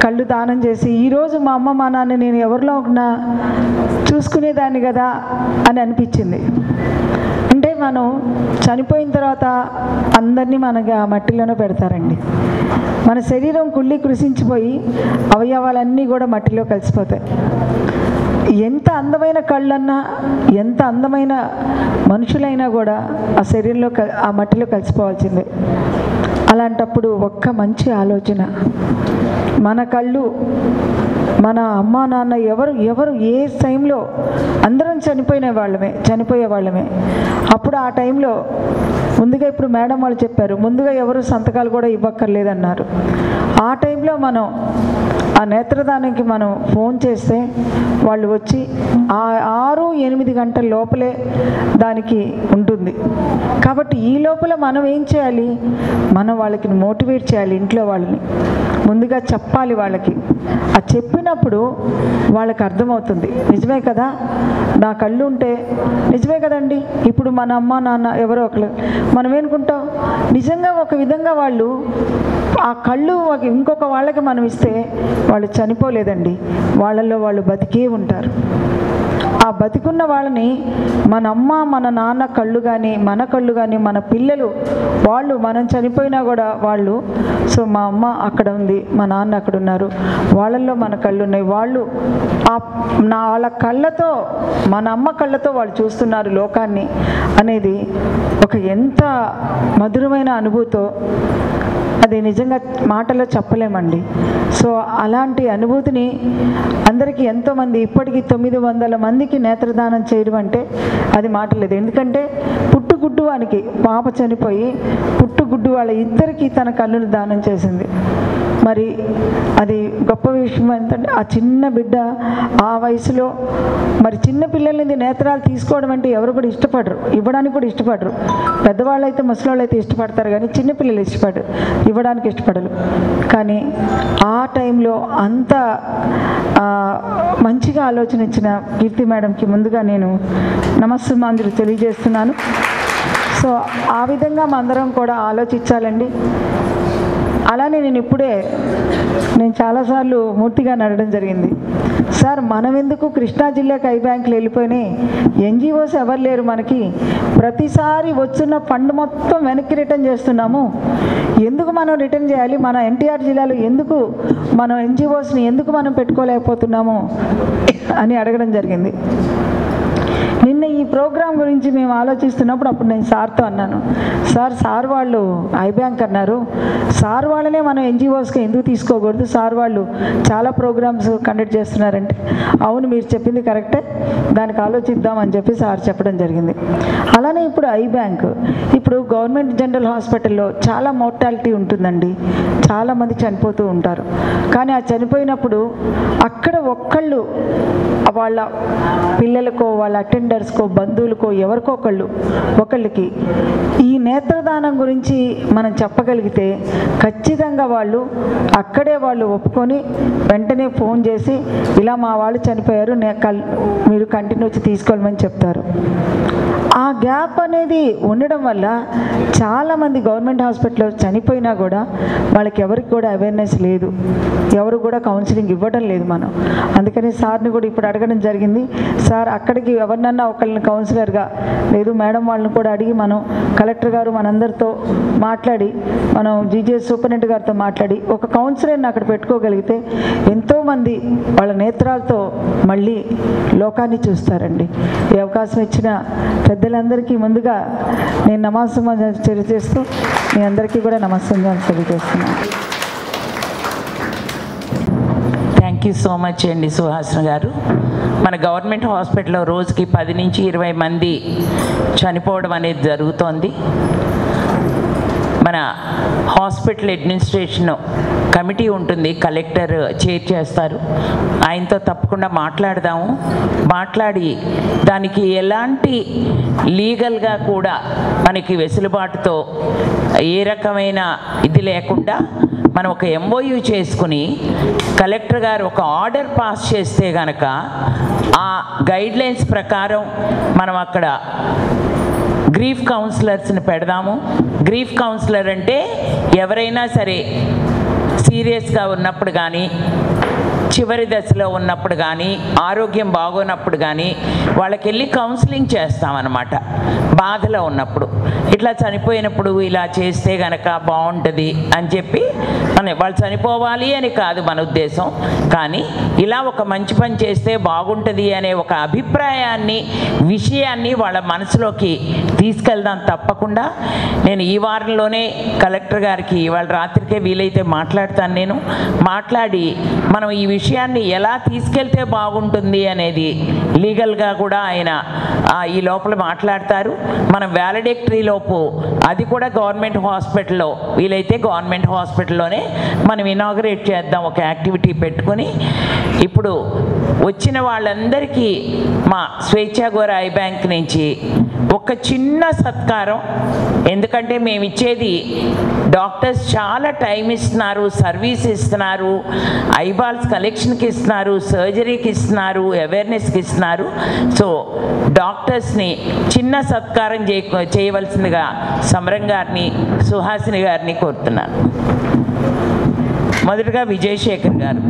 కళ్ళు దానం చేసి ఈరోజు మా అమ్మ మా నాన్న నేను ఎవరిలో ఉన్నా చూసుకునేదాన్ని కదా అని అనిపించింది. అంటే మనం చనిపోయిన తర్వాత అందరినీ మనకి ఆ మట్టిలోనే పెడతారండి. మన శరీరం కుళ్ళి కృషించిపోయి అవయవాలన్నీ కూడా మట్టిలో కలిసిపోతాయి. ఎంత అందమైన కళ్ళన్నా, ఎంత అందమైన మనుషులైనా కూడా ఆ శరీరంలో ఆ మట్టిలో కలిసిపోవాల్సిందే. అలాంటప్పుడు ఒక్క మంచి ఆలోచన, మన కళ్ళు, మన అమ్మా నాన్న ఎవరు ఏ టైంలో అందరం చనిపోయే వాళ్ళమే. అప్పుడు ఆ టైంలో ముందుగా ఇప్పుడు మేడం వాళ్ళు చెప్పారు, ముందుగా ఎవరు సంతకాలు కూడా ఇవ్వక్కర్లేదన్నారు. ఆ టైంలో మనం ఆ నేత్రదానానికి మనం ఫోన్ చేస్తే వాళ్ళు వచ్చి 6-8 గంటల లోపలే దానికి ఉంటుంది. కాబట్టి ఈ లోపల మనం ఏం చేయాలి, మనం వాళ్ళకి మోటివేట్ చేయాలి, ఇంట్లో వాళ్ళని ముందుగా చెప్పాలి వాళ్ళకి. అది చెప్పినప్పుడు వాళ్ళకి అర్థమవుతుంది, నిజమే కదా నా కళ్ళు ఉంటే, నిజమే కదండి ఇప్పుడు మన అమ్మ నాన్న ఎవరో ఒకరు మనం ఏనుకుంటాం, నిజంగా ఒక విధంగా వాళ్ళు ఆ కళ్ళు ఇంకొక వాళ్ళకి మనం ఇస్తే వాళ్ళు చనిపోలేదండి, వాళ్ళల్లో వాళ్ళు బతికే ఉంటారు. ఆ బతికున్న వాళ్ళని మన అమ్మ మన నాన్న కళ్ళు కానీ మన కళ్ళు కానీ మన పిల్లలు వాళ్ళు మనం చనిపోయినా కూడా వాళ్ళు సో మా అమ్మ అక్కడ ఉంది, మా నాన్న అక్కడ ఉన్నారు, వాళ్ళల్లో మన కళ్ళు ఉన్నాయి, వాళ్ళు వాళ్ళ కళ్ళతో మన అమ్మ కళ్ళతో వాళ్ళు చూస్తున్నారు లోకాన్ని అనేది ఒక ఎంత మధురమైన అనుభూతో అది నిజంగా మాటలో చెప్పలేమండి. సో అలాంటి అనుభూతిని అందరికీ ఎంతోమంది ఇప్పటికీ 900 మందికి నేత్రదానం చేయడం అంటే అది మాటలేదు. ఎందుకంటే పుట్టుగుడ్డు వానికి పాప చనిపోయి పుట్టుగుడ్డు వాళ్ళ ఇద్దరికి తన కళ్ళును దానం చేసింది. మరి అది గొప్ప విషయం ఏంటంటే ఆ చిన్న బిడ్డ ఆ వయసులో మరి చిన్న పిల్లల్ని నేత్రాలు తీసుకోవడం అంటే ఎవరు కూడా ఇష్టపడరు, ఇవ్వడానికి కూడా ఇష్టపడరు. పెద్దవాళ్ళు అయితే ముసలివాళ్ళు అయితే ఇష్టపడతారు కానీ చిన్నపిల్లలు ఇష్టపడరు, ఇవ్వడానికి ఇష్టపడరు. కానీ ఆ టైంలో అంత మంచిగా ఆలోచన ఇచ్చిన కీర్తి మేడంకి ముందుగా నేను నమస్సుమాంజలి తెలియజేస్తున్నాను. సో ఆ విధంగా అందరం కూడా ఆలోచించాలండి. అలానే నేను చాలాసార్లు మూర్తిగా నడడం జరిగింది, సార్ మనం ఎందుకు కృష్ణా జిల్లాకి ఐ బ్యాంకులు వెళ్ళిపోయినాయి, ఎన్జిఓస్ ఎవరు లేరు మనకి, ప్రతిసారి వచ్చున్న ఫండ్ మొత్తం వెనక్కి రిటర్న్ చేస్తున్నాము, ఎందుకు మనం రిటర్న్ చేయాలి, మన ఎన్టీఆర్ జిల్లాలో ఎందుకు మనం ఎన్జిఓస్ని ఎందుకు మనం పెట్టుకోలేకపోతున్నాము అని అడగడం జరిగింది. నిన్న ఈ ప్రోగ్రాం గురించి మేము ఆలోచిస్తున్నప్పుడు అప్పుడు నేను సార్తో అన్నాను, సార్ వాళ్ళు ఐ బ్యాంక్ అన్నారు, సార్ వాళ్ళనే మనం ఎన్జిఓస్కి ఎందుకు తీసుకోకూడదు, సార్ వాళ్ళు చాలా ప్రోగ్రామ్స్ కండక్ట్ చేస్తున్నారంటే అవును మీరు చెప్పింది కరెక్టే, దానికి ఆలోచిద్దామని చెప్పి సార్ చెప్పడం జరిగింది. అలానే ఇప్పుడు ఐ బ్యాంక్ ఇప్పుడు గవర్నమెంట్ జనరల్ హాస్పిటల్లో చాలా మోర్టాలిటీ ఉంటుందండి, చాలామంది చనిపోతూ ఉంటారు. కానీ ఆ చనిపోయినప్పుడు అక్కడ ఒక్కళ్ళు వాళ్ళ పిల్లలకో వాళ్ళ అటెండర్స్కో బంధువులకో ఎవరికో ఒకళ్ళకి ఈ నేత్రదానం గురించి మనం చెప్పగలిగితే ఖచ్చితంగా వాళ్ళు అక్కడే వాళ్ళు ఒప్పుకొని వెంటనే ఫోన్ చేసి ఇలా మా వాళ్ళు చనిపోయారు మీరు కంటిన్యూ వచ్చి తీసుకోవాలని చెప్తారు. ఆ గ్యాప్ అనేది ఉండడం వల్ల చాలామంది గవర్నమెంట్ హాస్పిటల్లో చనిపోయినా కూడా వాళ్ళకి ఎవరికి కూడా అవేర్నెస్ లేదు, ఎవరు కూడా కౌన్సిలింగ్ ఇవ్వడం లేదు మనం. అందుకని సార్ని కూడా ఇప్పుడు అడగడం జరిగింది, సార్ అక్కడికి ఎవరినన్నా ఒకళ్ళని కౌన్సిలర్గా లేదు మేడం వాళ్ళని కూడా అడిగి మనం కలెక్టర్ గారు మనందరితో మాట్లాడి మనం జీజీఎస్ సూపరింటెండెంట్ గారితో మాట్లాడి ఒక కౌన్సిలర్ని అక్కడ పెట్టుకోగలిగితే ఎంతోమంది వాళ్ళ నేత్రాలతో మళ్ళీ లోకాన్ని చూస్తారండి. ఈ అవకాశం ఇచ్చిన పెద్దలందరికీ ముందుగా నేను నమస్సుమాంజలి తెలియజేస్తూ మీ అందరికీ కూడా నమస్సుమాంజలి తెలియజేస్తున్నాను. థ్యాంక్ యూ సో మచ్ అండి సుహాసిని గారు. మన గవర్నమెంట్ హాస్పిటల్లో రోజుకి 10 నుంచి 20 మంది చనిపోవడం అనేది జరుగుతోంది. మన హాస్పిటల్ అడ్మినిస్ట్రేషన్ కమిటీ ఉంటుంది, కలెక్టర్ చైర్ చేస్తారు, ఆయనతో తప్పకుండా మాట్లాడదాము. మాట్లాడి దానికి ఎలాంటి లీగల్గా కూడా మనకి వెసులుబాటుతో ఏ రకమైన ఇది లేకుండా మనం ఒక MOU చేసుకుని కలెక్టర్ గారు ఒక ఆర్డర్ పాస్ చేస్తే కనుక ఆ గైడ్లైన్స్ ప్రకారం మనం అక్కడ గ్రీఫ్ కౌన్సిలర్స్ని పెడదాము. గ్రీఫ్ కౌన్సిలర్ అంటే ఎవరైనా సరే సీరియస్గా ఉన్నప్పుడు కానీ చివరి దశలో ఉన్నప్పుడు కానీ ఆరోగ్యం బాగోనప్పుడు కానీ వాళ్ళకి వెళ్ళి కౌన్సిలింగ్ చేస్తామన్నమాట. బాధలో ఉన్నప్పుడు ఇట్లా చనిపోయినప్పుడు ఇలా చేస్తే కనుక బాగుంటుంది అని చెప్పి వాళ్ళు చనిపోవాలి అని కాదు మన ఉద్దేశం, కానీ ఇలా ఒక మంచి పని చేస్తే బాగుంటుంది అనే ఒక అభిప్రాయాన్ని విషయాన్ని వాళ్ళ మనసులోకి తీసుకెళ్దాం తప్పకుండా. నేను ఈ వారంలోనే కలెక్టర్ గారికి ఇవాళ రాత్రికే వీలైతే మాట్లాడతాను. నేను మాట్లాడి మనం ఈ విషయాన్ని ఎలా తీసుకెళ్తే బాగుంటుంది అనేది లీగల్గా కూడా ఆయన ఈ లోపల మాట్లాడతారు. మనం వ్యాలిడేటరీ లోపు అది కూడా గవర్నమెంట్ హాస్పిటల్లో, వీలైతే గవర్నమెంట్ హాస్పిటల్లోనే మనం ఇనాగరేట్ చేద్దాం ఒక యాక్టివిటీ పెట్టుకుని. ఇప్పుడు వచ్చిన వాళ్ళందరికీ మా స్వేచ్ఛా గోరా ఐ బ్యాంక్ నుంచి ఒక చిన్న సత్కారం. ఎందుకంటే మేము ఇచ్చేది, డాక్టర్స్ చాలా టైం ఇస్తున్నారు, సర్వీస్ ఇస్తున్నారు, ఐబాల్స్ కలెక్షన్కి ఇస్తున్నారు, సర్జరీకి ఇస్తున్నారు, అవేర్నెస్కి ఇస్తున్నారు. సో డాక్టర్స్ని చిన్న సత్కారం చేయవలసిందిగా సమరం గారిని, సుహాసిని గారిని కోరుతున్నాను. మొదటగా విజయశేఖర్ గారు.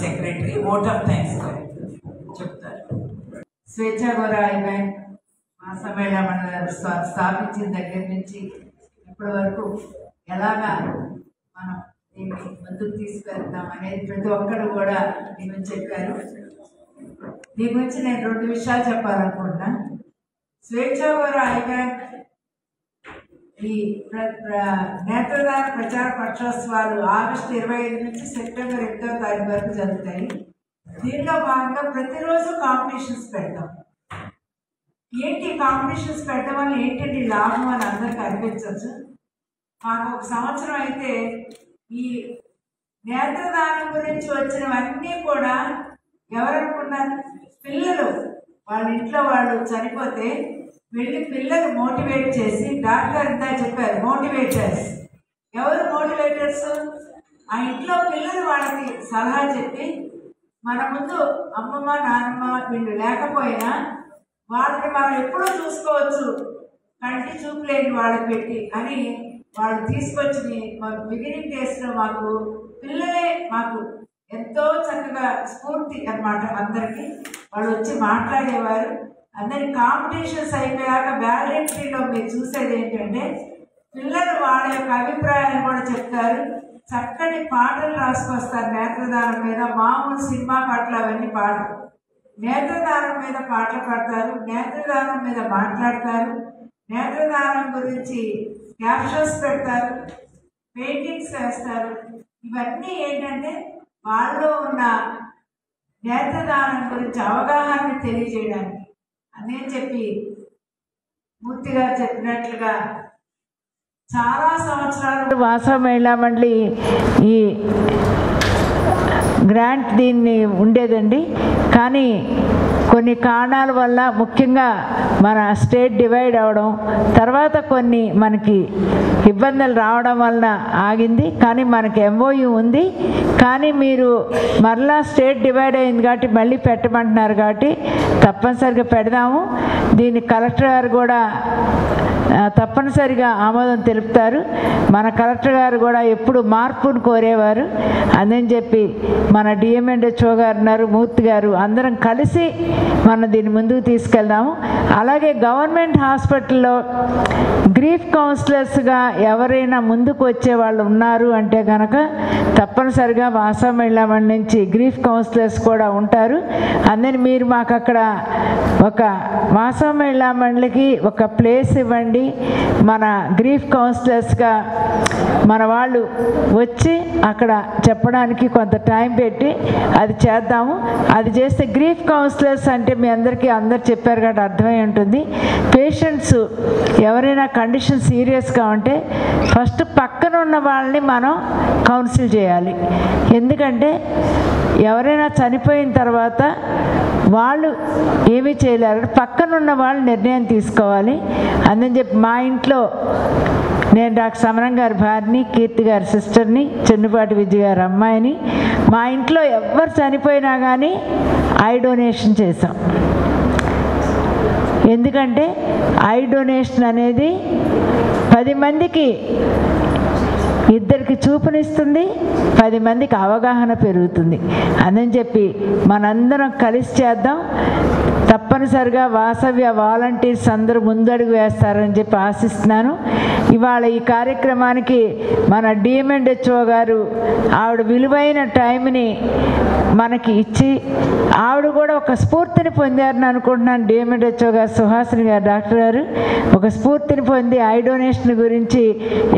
సెక్రటరీ ఓట్ ఆఫ్ థ్యాంక్స్ చెప్తారు. స్వేచ్ఛా గోరా ఐ బ్యాంక్ మా సమ్మేళన మండలి స్థాపించిన దగ్గర నుంచి ఇప్పటి వరకు ఎలాగా మనం దీన్ని ముందుకు తీసుకెళ్తాం అనేది ప్రతి ఒక్కరు కూడా దీని చెప్పారు. దీని గురించి నేను 2 విషయాలు చెప్పాలనుకుంటున్నా. స్వేచ్ఛా గోరా ఐ బ్యాంక్ ఈ నేత్రదాన ప్రచార పక్షోత్సవాలు ఆగస్టు 25 నుంచి సెప్టెంబర్ 8వ తారీఖు వరకు జరుగుతాయి. దీనిలో భాగంగా ప్రతిరోజు కాంపిటీషన్స్ పెడతాం. ఏంటి కాంపిటీషన్స్ పెట్టడం వల్ల ఏంటంటే లాభం అని అందరికీ అనిపించవచ్చు. మాకు ఒక సంవత్సరం అయితే ఈ నేత్రదానం గురించి వచ్చినవన్నీ కూడా ఎవరనుకున్నారు, పిల్లలు వాళ్ళ ఇంట్లో వాళ్ళు చనిపోతే వెళ్ళి పిల్లలు మోటివేట్ చేసి, డాక్టర్ ఇంత చెప్పారు మోటివేటర్స్. ఎవరు మోటివేటర్స్? ఆ ఇంట్లో పిల్లలు వాళ్ళకి సలహా చెప్పి, మన ముందు అమ్మమ్మ నాన్నమ్మ వీళ్ళు లేకపోయినా వాళ్ళని మనం ఎప్పుడూ చూసుకోవచ్చు, కంటి చూపు లేని వాళ్ళకి పెట్టి అని వాళ్ళు తీసుకొచ్చి బిగినింగ్ డేస్లో మాకు పిల్లలే మాకు ఎంతో చక్కగా స్ఫూర్తి అన్నమాట. అందరికీ వాళ్ళు వచ్చి మాట్లాడేవారు. అందరి కాంపిటీషన్స్ అయిపోయాక వ్యాలిడేటరీలో మీరు చూసేది ఏంటంటే పిల్లలు వాళ్ళ యొక్క అభిప్రాయాలను కూడా చెప్తారు. చక్కటి పాటలు రాసుకొస్తారు నేత్రదానం మీద. మామూలు సినిమా పాటలు అవన్నీ పాడరు, నేత్రదానం మీద పాటలు పాడతారు, నేత్రదానం మీద మాట్లాడతారు, నేత్రదానం గురించి క్యాప్షన్స్ పెడతారు, పెయింటింగ్స్ వేస్తారు. ఇవన్నీ ఏంటంటే వాళ్ళలో ఉన్న నేత్రదానం గురించి అవగాహన తెలియజేయడానికి అని చెప్పి మూర్తి గారు చెప్పినట్లుగా చాలా సంవత్సరాలు వాసవ మహిళా మండలి ఈ గ్రాంట్ దీన్ని ఉండేదండి. కానీ కొన్ని కారణాల వల్ల, ముఖ్యంగా మన స్టేట్ డివైడ్ అవడం, తర్వాత కొన్ని మనకి ఇబ్బందులు రావడం వలన ఆగింది. కానీ మనకి MOU ఉంది. కానీ మీరు మరలా స్టేట్ డివైడ్ అయింది కాబట్టి మళ్ళీ పెట్టమంటున్నారు కాబట్టి తప్పనిసరిగా పెడదాము. దీన్ని కలెక్టర్ గారు కూడా తప్పనిసరిగా ఆమోదం తెలుపుతారు. మన కలెక్టర్ గారు కూడా ఎప్పుడు మార్పును కోరేవారు. అదని చెప్పి మన DMHO గారు ఉన్నారు, మూర్తి గారు, అందరం కలిసి మనం దీన్ని ముందుకు తీసుకెళ్దాము. అలాగే గవర్నమెంట్ హాస్పిటల్లో గ్రీఫ్ కౌన్సిలర్స్గా ఎవరైనా ముందుకు వచ్చే వాళ్ళు ఉన్నారు అంటే కనుక తప్పనిసరిగా వాసవ మహిళా మండలి నుంచి గ్రీఫ్ కౌన్సిలర్స్ కూడా ఉంటారు. అందుకని మీరు మాకు అక్కడ ఒక వాసవ మహిళా మండలికి ఒక ప్లేస్ ఇవ్వండి. మన గ్రీఫ్ కౌన్సిలర్స్గా మన వాళ్ళు వచ్చి అక్కడ చెప్పడానికి కొంత టైం పెట్టి అది చేద్దాము. అది చేస్తే గ్రీఫ్ కౌన్సిలర్స్ అంటే మీ అందరికీ అందరు చెప్పారు కాబట్టి అర్థమై ఉంటుంది. పేషెంట్స్ ఎవరైనా కండిషన్ సీరియస్గా ఉంటే ఫస్ట్ పక్కన ఉన్న వాళ్ళని మనం కౌన్సిల్ చేయాలి. ఎందుకంటే ఎవరైనా చనిపోయిన తర్వాత వాళ్ళు ఏమీ చేయలేరు, పక్కనున్న వాళ్ళు నిర్ణయం తీసుకోవాలి. అందుని చెప్పి మా ఇంట్లో నేను డాక్టర్ సమరం గారి భార్యని, కీర్తి గారి సిస్టర్ని, చెన్నుపాటి విజయ గారి అమ్మాయిని, మా ఇంట్లో ఎవరు చనిపోయినా కానీ ఐ డొనేషన్ చేసాం. ఎందుకంటే ఐ డొనేషన్ అనేది 10 మందికి ఇద్దరికి చూపునిస్తుంది, 10 మందికి అవగాహన పెరుగుతుంది. అని చెప్పి మనందరం కలిసి చేద్దాం. తప్పనిసరిగా వాసవ్య వాలంటీర్స్ అందరూ ముందడుగు వేస్తారని చెప్పి ఆశిస్తున్నాను. ఇవాళ ఈ కార్యక్రమానికి మన DMHO గారు ఆవిడ విలువైన టైంని మనకి ఇచ్చి ఆవిడ కూడా ఒక స్ఫూర్తిని పొందారని అనుకుంటున్నాను. DMHO గారు, సుహాసిని గారు, డాక్టర్ గారు ఒక స్ఫూర్తిని పొంది ఐ డొనేషన్ గురించి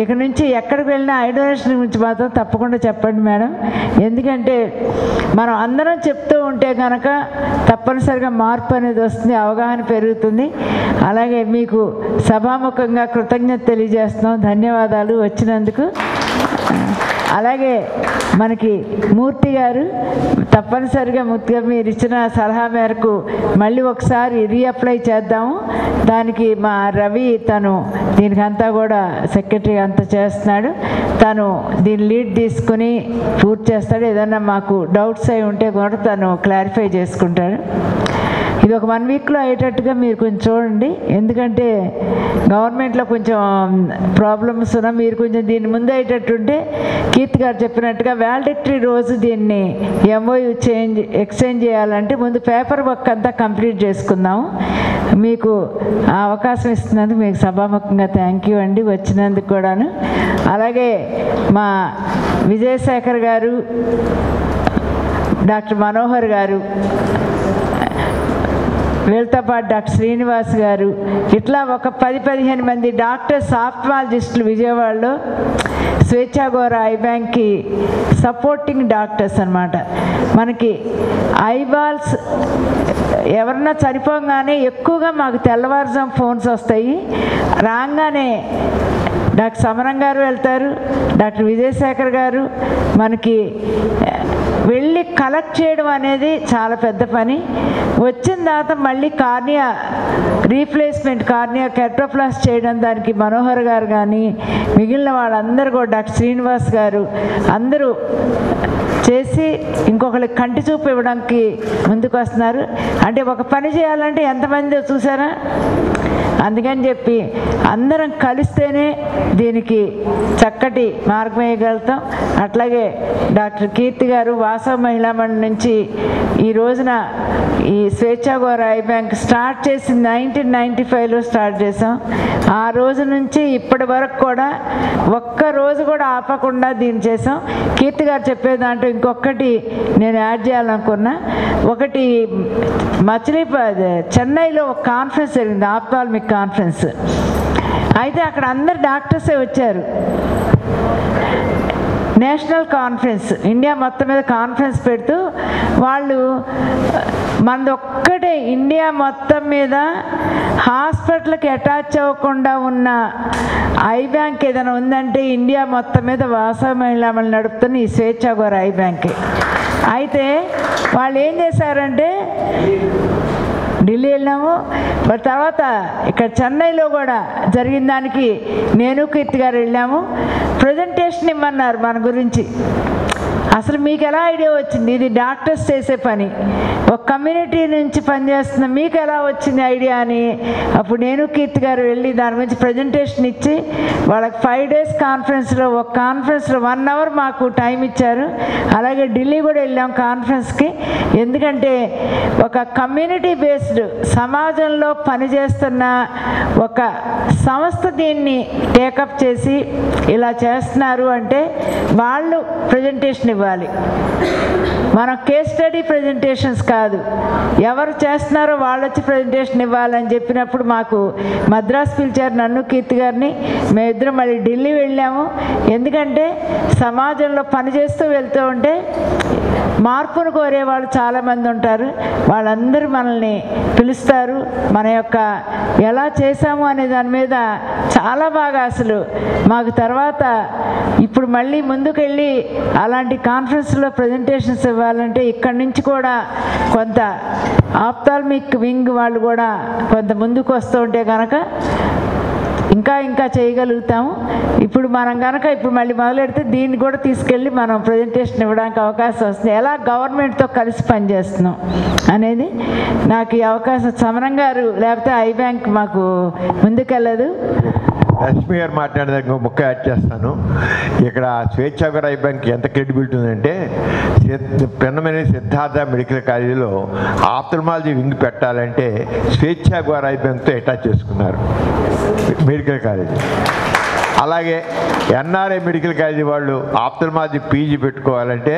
ఇక నుంచి ఎక్కడికి వెళ్ళినా ఐ డొనేషన్ గురించి మాత్రం తప్పకుండా చెప్పండి మేడం. ఎందుకంటే మనం అందరం చెప్తూ ఉంటే కనుక తప్పనిసరిగా మార్పు అనేది వస్తుంది, అవగాహన పెరుగుతుంది. అలాగే మీకు సభాముఖంగా కృతజ్ఞత తెలియజేస్తున్నాం. ధన్యవాదాలు వచ్చినందుకు. అలాగే మనకి మూర్తి గారు తప్పనిసరిగా ముఖ్యంగా మీరు ఇచ్చిన సలహా మేరకు మళ్ళీ ఒకసారి రీఅప్లై చేద్దాము. దానికి మా రవి తను దీనికంతా కూడా సెక్రటరీ అంతా చేస్తున్నాడు. తను దీని లీడ్ తీసుకుని పూర్తి చేస్తాడు. ఏదన్నా మాకు డౌట్స్ అయి ఉంటే కూడా తను క్లారిఫై చేసుకుంటాడు. ఇది ఒక 1 వీక్లో అయ్యేటట్టుగా మీరు కొంచెం చూడండి. ఎందుకంటే గవర్నమెంట్లో కొంచెం ప్రాబ్లమ్స్ ఉన్నా మీరు కొంచెం దీని ముందు అయ్యేటట్టుంటే కీర్తి గారు చెప్పినట్టుగా వ్యాలిడిక్టరీ రోజు దీన్ని MOU ఎక్స్చేంజ్ చేయాలంటే ముందు పేపర్ వర్క్ అంతా కంప్లీట్ చేసుకుందాము. మీకు ఆ అవకాశం ఇస్తున్నందుకు మీకు సభాముఖంగా థ్యాంక్ యూ అండి, వచ్చినందుకు కూడాను. అలాగే మా విజయశేఖర్ గారు, డాక్టర్ మనోహర్ గారు, వీళ్ళతో పాటు డాక్టర్ శ్రీనివాస్ గారు, ఇట్లా ఒక 10-15 మంది డాక్టర్స్, ఆప్థమాలజిస్టులు విజయవాడలో స్వేచ్ఛా గోరా ఐ బ్యాంక్కి సపోర్టింగ్ డాక్టర్స్ అన్నమాట. మనకి ఐబాల్స్ ఎవరన్నా చనిపోగానే ఎక్కువగా మాకు తెల్లవారుజాము ఫోన్స్ వస్తాయి. రాగానే డాక్టర్ సమరం గారు వెళ్తారు, డాక్టర్ విజయశేఖర్ గారు మనకి వెళ్ళి కలెక్ట్ చేయడం అనేది చాలా పెద్ద పని. వచ్చిన తర్వాత మళ్ళీ కార్నియా రీప్లేస్మెంట్, కార్నియా కెర్టోప్లాస్ట్ చేయడం దానికి మనోహర్ గారు కానీ మిగిలిన వాళ్ళందరూ కూడా డాక్టర్ శ్రీనివాస్ గారు అందరూ చేసి ఇంకొకరికి కంటి చూపు ఇవ్వడానికి ముందుకు వస్తున్నారు. అంటే ఒక పని చేయాలంటే ఎంతమంది చూసారా? అందుకని చెప్పి అందరం కలిస్తేనే దీనికి చక్కటి మార్గం వేయగలుగుతాం. అట్లాగే డాక్టర్ కీర్తి గారు వాసవ మహిళా మండలి నుంచి ఈ రోజున ఈ స్వేచ్ఛా గోరా ఐ బ్యాంక్ స్టార్ట్ చేసి 1995లో స్టార్ట్ చేసాం. ఆ రోజు నుంచి ఇప్పటి వరకు కూడా ఒక్క రోజు కూడా ఆపకుండా దీన్ని చేసాం. కీర్తి గారు చెప్పే దాంట్లో ఇంకొకటి నేను యాడ్ చేయాలనుకున్నా. ఒకటి చెన్నైలో ఒక కాన్ఫరెన్స్ జరిగింది, ఆప్థాల్మిక్ కాన్ఫరెన్స్. అయితే అక్కడ అందరు డాక్టర్సే వచ్చారు. నేషనల్ కాన్ఫరెన్స్, ఇండియా మొత్తం మీద కాన్ఫరెన్స్ పెడుతూ వాళ్ళు మనది ఒక్కటే ఇండియా మొత్తం మీద హాస్పిటల్కి అటాచ్ అవ్వకుండా ఉన్న ఐ బ్యాంక్ ఏదైనా ఉందంటే ఇండియా మొత్తం మీద వాసవ మహిళా మండలి నడుపుతున్న ఈ స్వేచ్ఛా గోరా ఐ బ్యాంకే. అయితే వాళ్ళు ఏం చేశారంటే ఢిల్లీ వెళ్ళాము. మరి తర్వాత ఇక్కడ చెన్నైలో కూడా జరిగిన దానికి నేను కీర్తి గారు వెళ్ళాము. ప్రజెంటేషన్ ఇమ్మన్నారు మన గురించి. అసలు మీకు ఎలా ఐడియా వచ్చింది? ఇది డాక్టర్స్ చేసే పని, ఒక కమ్యూనిటీ నుంచి పనిచేస్తున్న మీకు ఎలా వచ్చింది ఐడియా అని అప్పుడు నేను కీర్తి గారు వెళ్ళి దాని గురించి ప్రజెంటేషన్ ఇచ్చి వాళ్ళకి 5 days కాన్ఫరెన్స్లో, ఒక కాన్ఫరెన్స్లో 1 hour మాకు టైం ఇచ్చారు. అలాగే ఢిల్లీ కూడా వెళ్ళాం కాన్ఫరెన్స్కి. ఎందుకంటే ఒక కమ్యూనిటీ బేస్డ్ సమాజంలో పనిచేస్తున్న ఒక సంస్థ దీన్ని టేకప్ చేసి ఇలా చేస్తున్నారు అంటే వాళ్ళు ప్రజెంటేషన్ ఇవ్వాలి. మనం కేస్ స్టడీ ప్రజెంటేషన్స్ కాదు, ఎవరు చేస్తున్నారో వాళ్ళు వచ్చి ప్రజెంటేషన్ ఇవ్వాలని చెప్పినప్పుడు మాకు మద్రాసు పిలిచారు, నన్ను కీర్తి గారిని. మేమిద్దరం మళ్ళీ ఢిల్లీ వెళ్ళాము. ఎందుకంటే సమాజంలో పనిచేస్తూ వెళ్తూ ఉంటే మార్పును కోరే వాళ్ళు చాలామంది ఉంటారు. వాళ్ళందరూ మనల్ని పిలుస్తారు. మన యొక్క ఎలా చేశాము అనే దాని మీద చాలా బాగా అసలు మాకు తర్వాత ఇప్పుడు మళ్ళీ ముందుకెళ్ళి అలాంటి కాన్ఫరెన్స్లో ప్రజెంటేషన్స్ ఇవ్వాలంటే ఇక్కడి నుంచి కూడా కొంత ఆప్థాల్మిక్ వింగ్ వాళ్ళు కూడా కొంత ముందుకు వస్తూ ఉంటే కనుక ఇంకా చేయగలుగుతాము. ఇప్పుడు మనం కనుక ఇప్పుడు మళ్ళీ మొదలెడితే దీన్ని కూడా తీసుకెళ్ళి మనం ప్రజెంటేషన్ ఇవ్వడానికి అవకాశం వస్తుంది. ఎలా గవర్నమెంట్తో కలిసి పనిచేస్తున్నాం అనేది నాకు ఈ అవకాశం. సమరం గారు లేకపోతే ఐ బ్యాంక్ మాకు ముందుకెళ్ళదు. లక్ష్మి గారు మాట్లాడేదానికి ఇంకో ముక్క యాడ్ చేస్తాను. ఇక్కడ స్వేచ్ఛాగర్ ఐ బ్యాంక్ ఎంత క్రెడిబిలిటీ ఉందంటే పెన్నమనే సిద్ధార్థ మెడికల్ కాలేజీలో ఆప్థల్మాలజీ వింగ్ పెట్టాలంటే స్వేచ్ఛాగర్ ఐ బ్యాంక్తో అటాచ్ చేసుకున్నారు మెడికల్ కాలేజీ. అలాగే ఎన్ఆర్ఐ మెడికల్ కాలేజీ వాళ్ళు ఆప్థల్మాలజీ పీజీ పెట్టుకోవాలంటే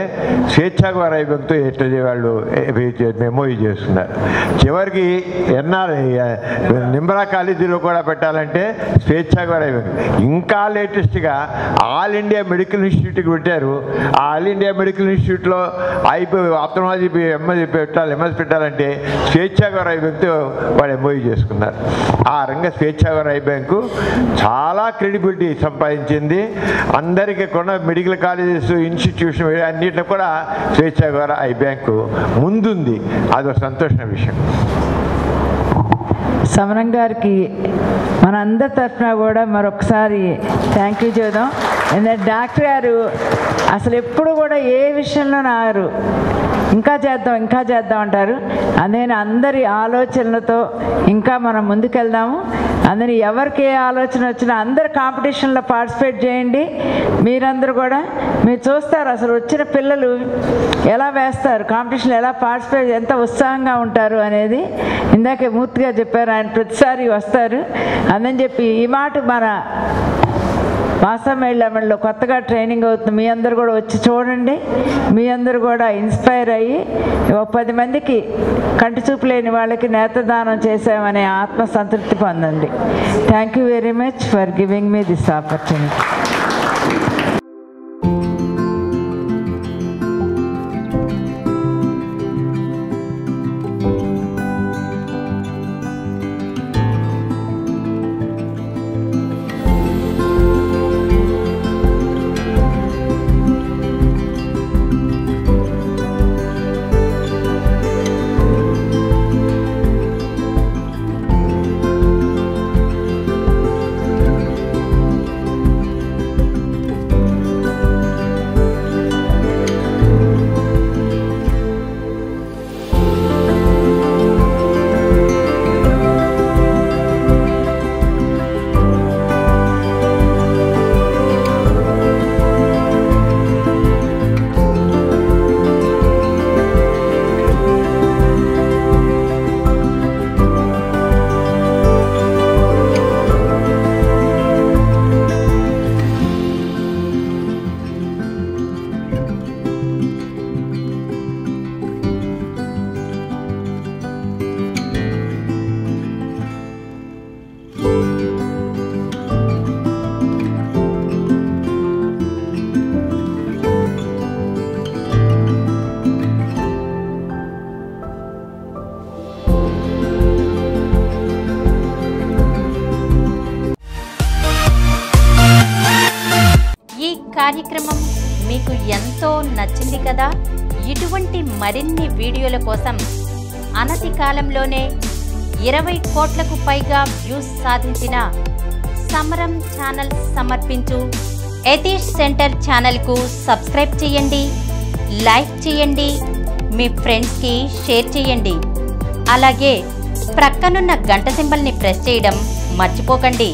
స్వేచ్ఛాగర్ ఐ బ్యాంక్తో వాళ్ళు మెమోరీ చేస్తున్నారు. చివరికి ఎన్ఆర్ఐ నిమ్రా కాలేజీలో కూడా పెట్టాలంటే స్వేచ్ఛాగర్ ఐ బ్యాంక్. ఇంకా లేటెస్ట్గా ఆల్ ఇండియా మెడికల్ ఇన్స్టిట్యూట్కి పెట్టారు. ఆ ఆల్ ఇండియా మెడికల్ ఇన్స్టిట్యూట్లో ఆప్థల్మాలజీ ఎంఎస్ పెట్టాలంటే స్వేచ్ఛాగర్ ఐ బ్యాంక్తో వాళ్ళు ఎంఓయూ చేసుకున్నారు. ఆ రంగా స్వేచ్ఛాగర్ ఐ బ్యాంకు చాలా క్రెడిబిలిటీ సంపాదించింది. అందరికీ కూడా మెడికల్ కాలేజెస్, ఇన్స్టిట్యూషన్ అన్నింటిలో కూడా స్వేచ్ఛాగర్ ఐ బ్యాంకు ముందుంది. అదొక సంతోషమైన విషయం. సమరం గారికి మన అందరి తరఫున కూడా మరొకసారి థ్యాంక్ యూ చేద్దాం. ఎందుకంటే డాక్టర్ గారు అసలు ఎప్పుడు కూడా ఏ విషయంలో నారు ఇంకా చేద్దాం అంటారు. అందుకని అందరి ఆలోచనలతో ఇంకా మనం ముందుకెళ్దాము. అందుకని ఎవరికి ఏ ఆలోచన వచ్చినా అందరు కాంపిటీషన్లో పార్టిసిపేట్ చేయండి. మీరందరూ కూడా మీరు చూస్తారు అసలు వచ్చిన పిల్లలు ఎలా వేస్తారు, కాంపిటీషన్లో ఎలా పార్టిసిపేట్, ఎంత ఉత్సాహంగా ఉంటారు అనేది ఇందాకే మూర్తిగా చెప్పారు. ఆయన ప్రతిసారి వస్తారు. అందుని చెప్పి ఈ మాట మన వాసమేళ్ళలో కొత్తగా ట్రైనింగ్ అవుతుంది. మీ అందరూ కూడా వచ్చి చూడండి. మీ అందరూ కూడా ఇన్స్పైర్ అయ్యి 10 మందికి కంటి చూపు లేని వాళ్ళకి నేత్రదానం చేసామనే ఆత్మ సంతృప్తి పొందండి. Thank you very much for giving me this opportunity. కార్యక్రమం మీకు ఎంతో నచ్చింది కదా. ఇటువంటి మరిన్ని వీడియోల కోసం అనతి కాలంలోనే 20 కోట్లకు పైగా వ్యూస్ సాధించిన సమరం ఛానల్ సమర్పించు యతీష్ సెంటర్ ఛానల్కు సబ్స్క్రైబ్ చేయండి, లైక్ చేయండి, మీ ఫ్రెండ్స్కి షేర్ చేయండి. అలాగే ప్రక్కనున్న గంట సింబల్ని ప్రెస్ చేయడం మర్చిపోకండి.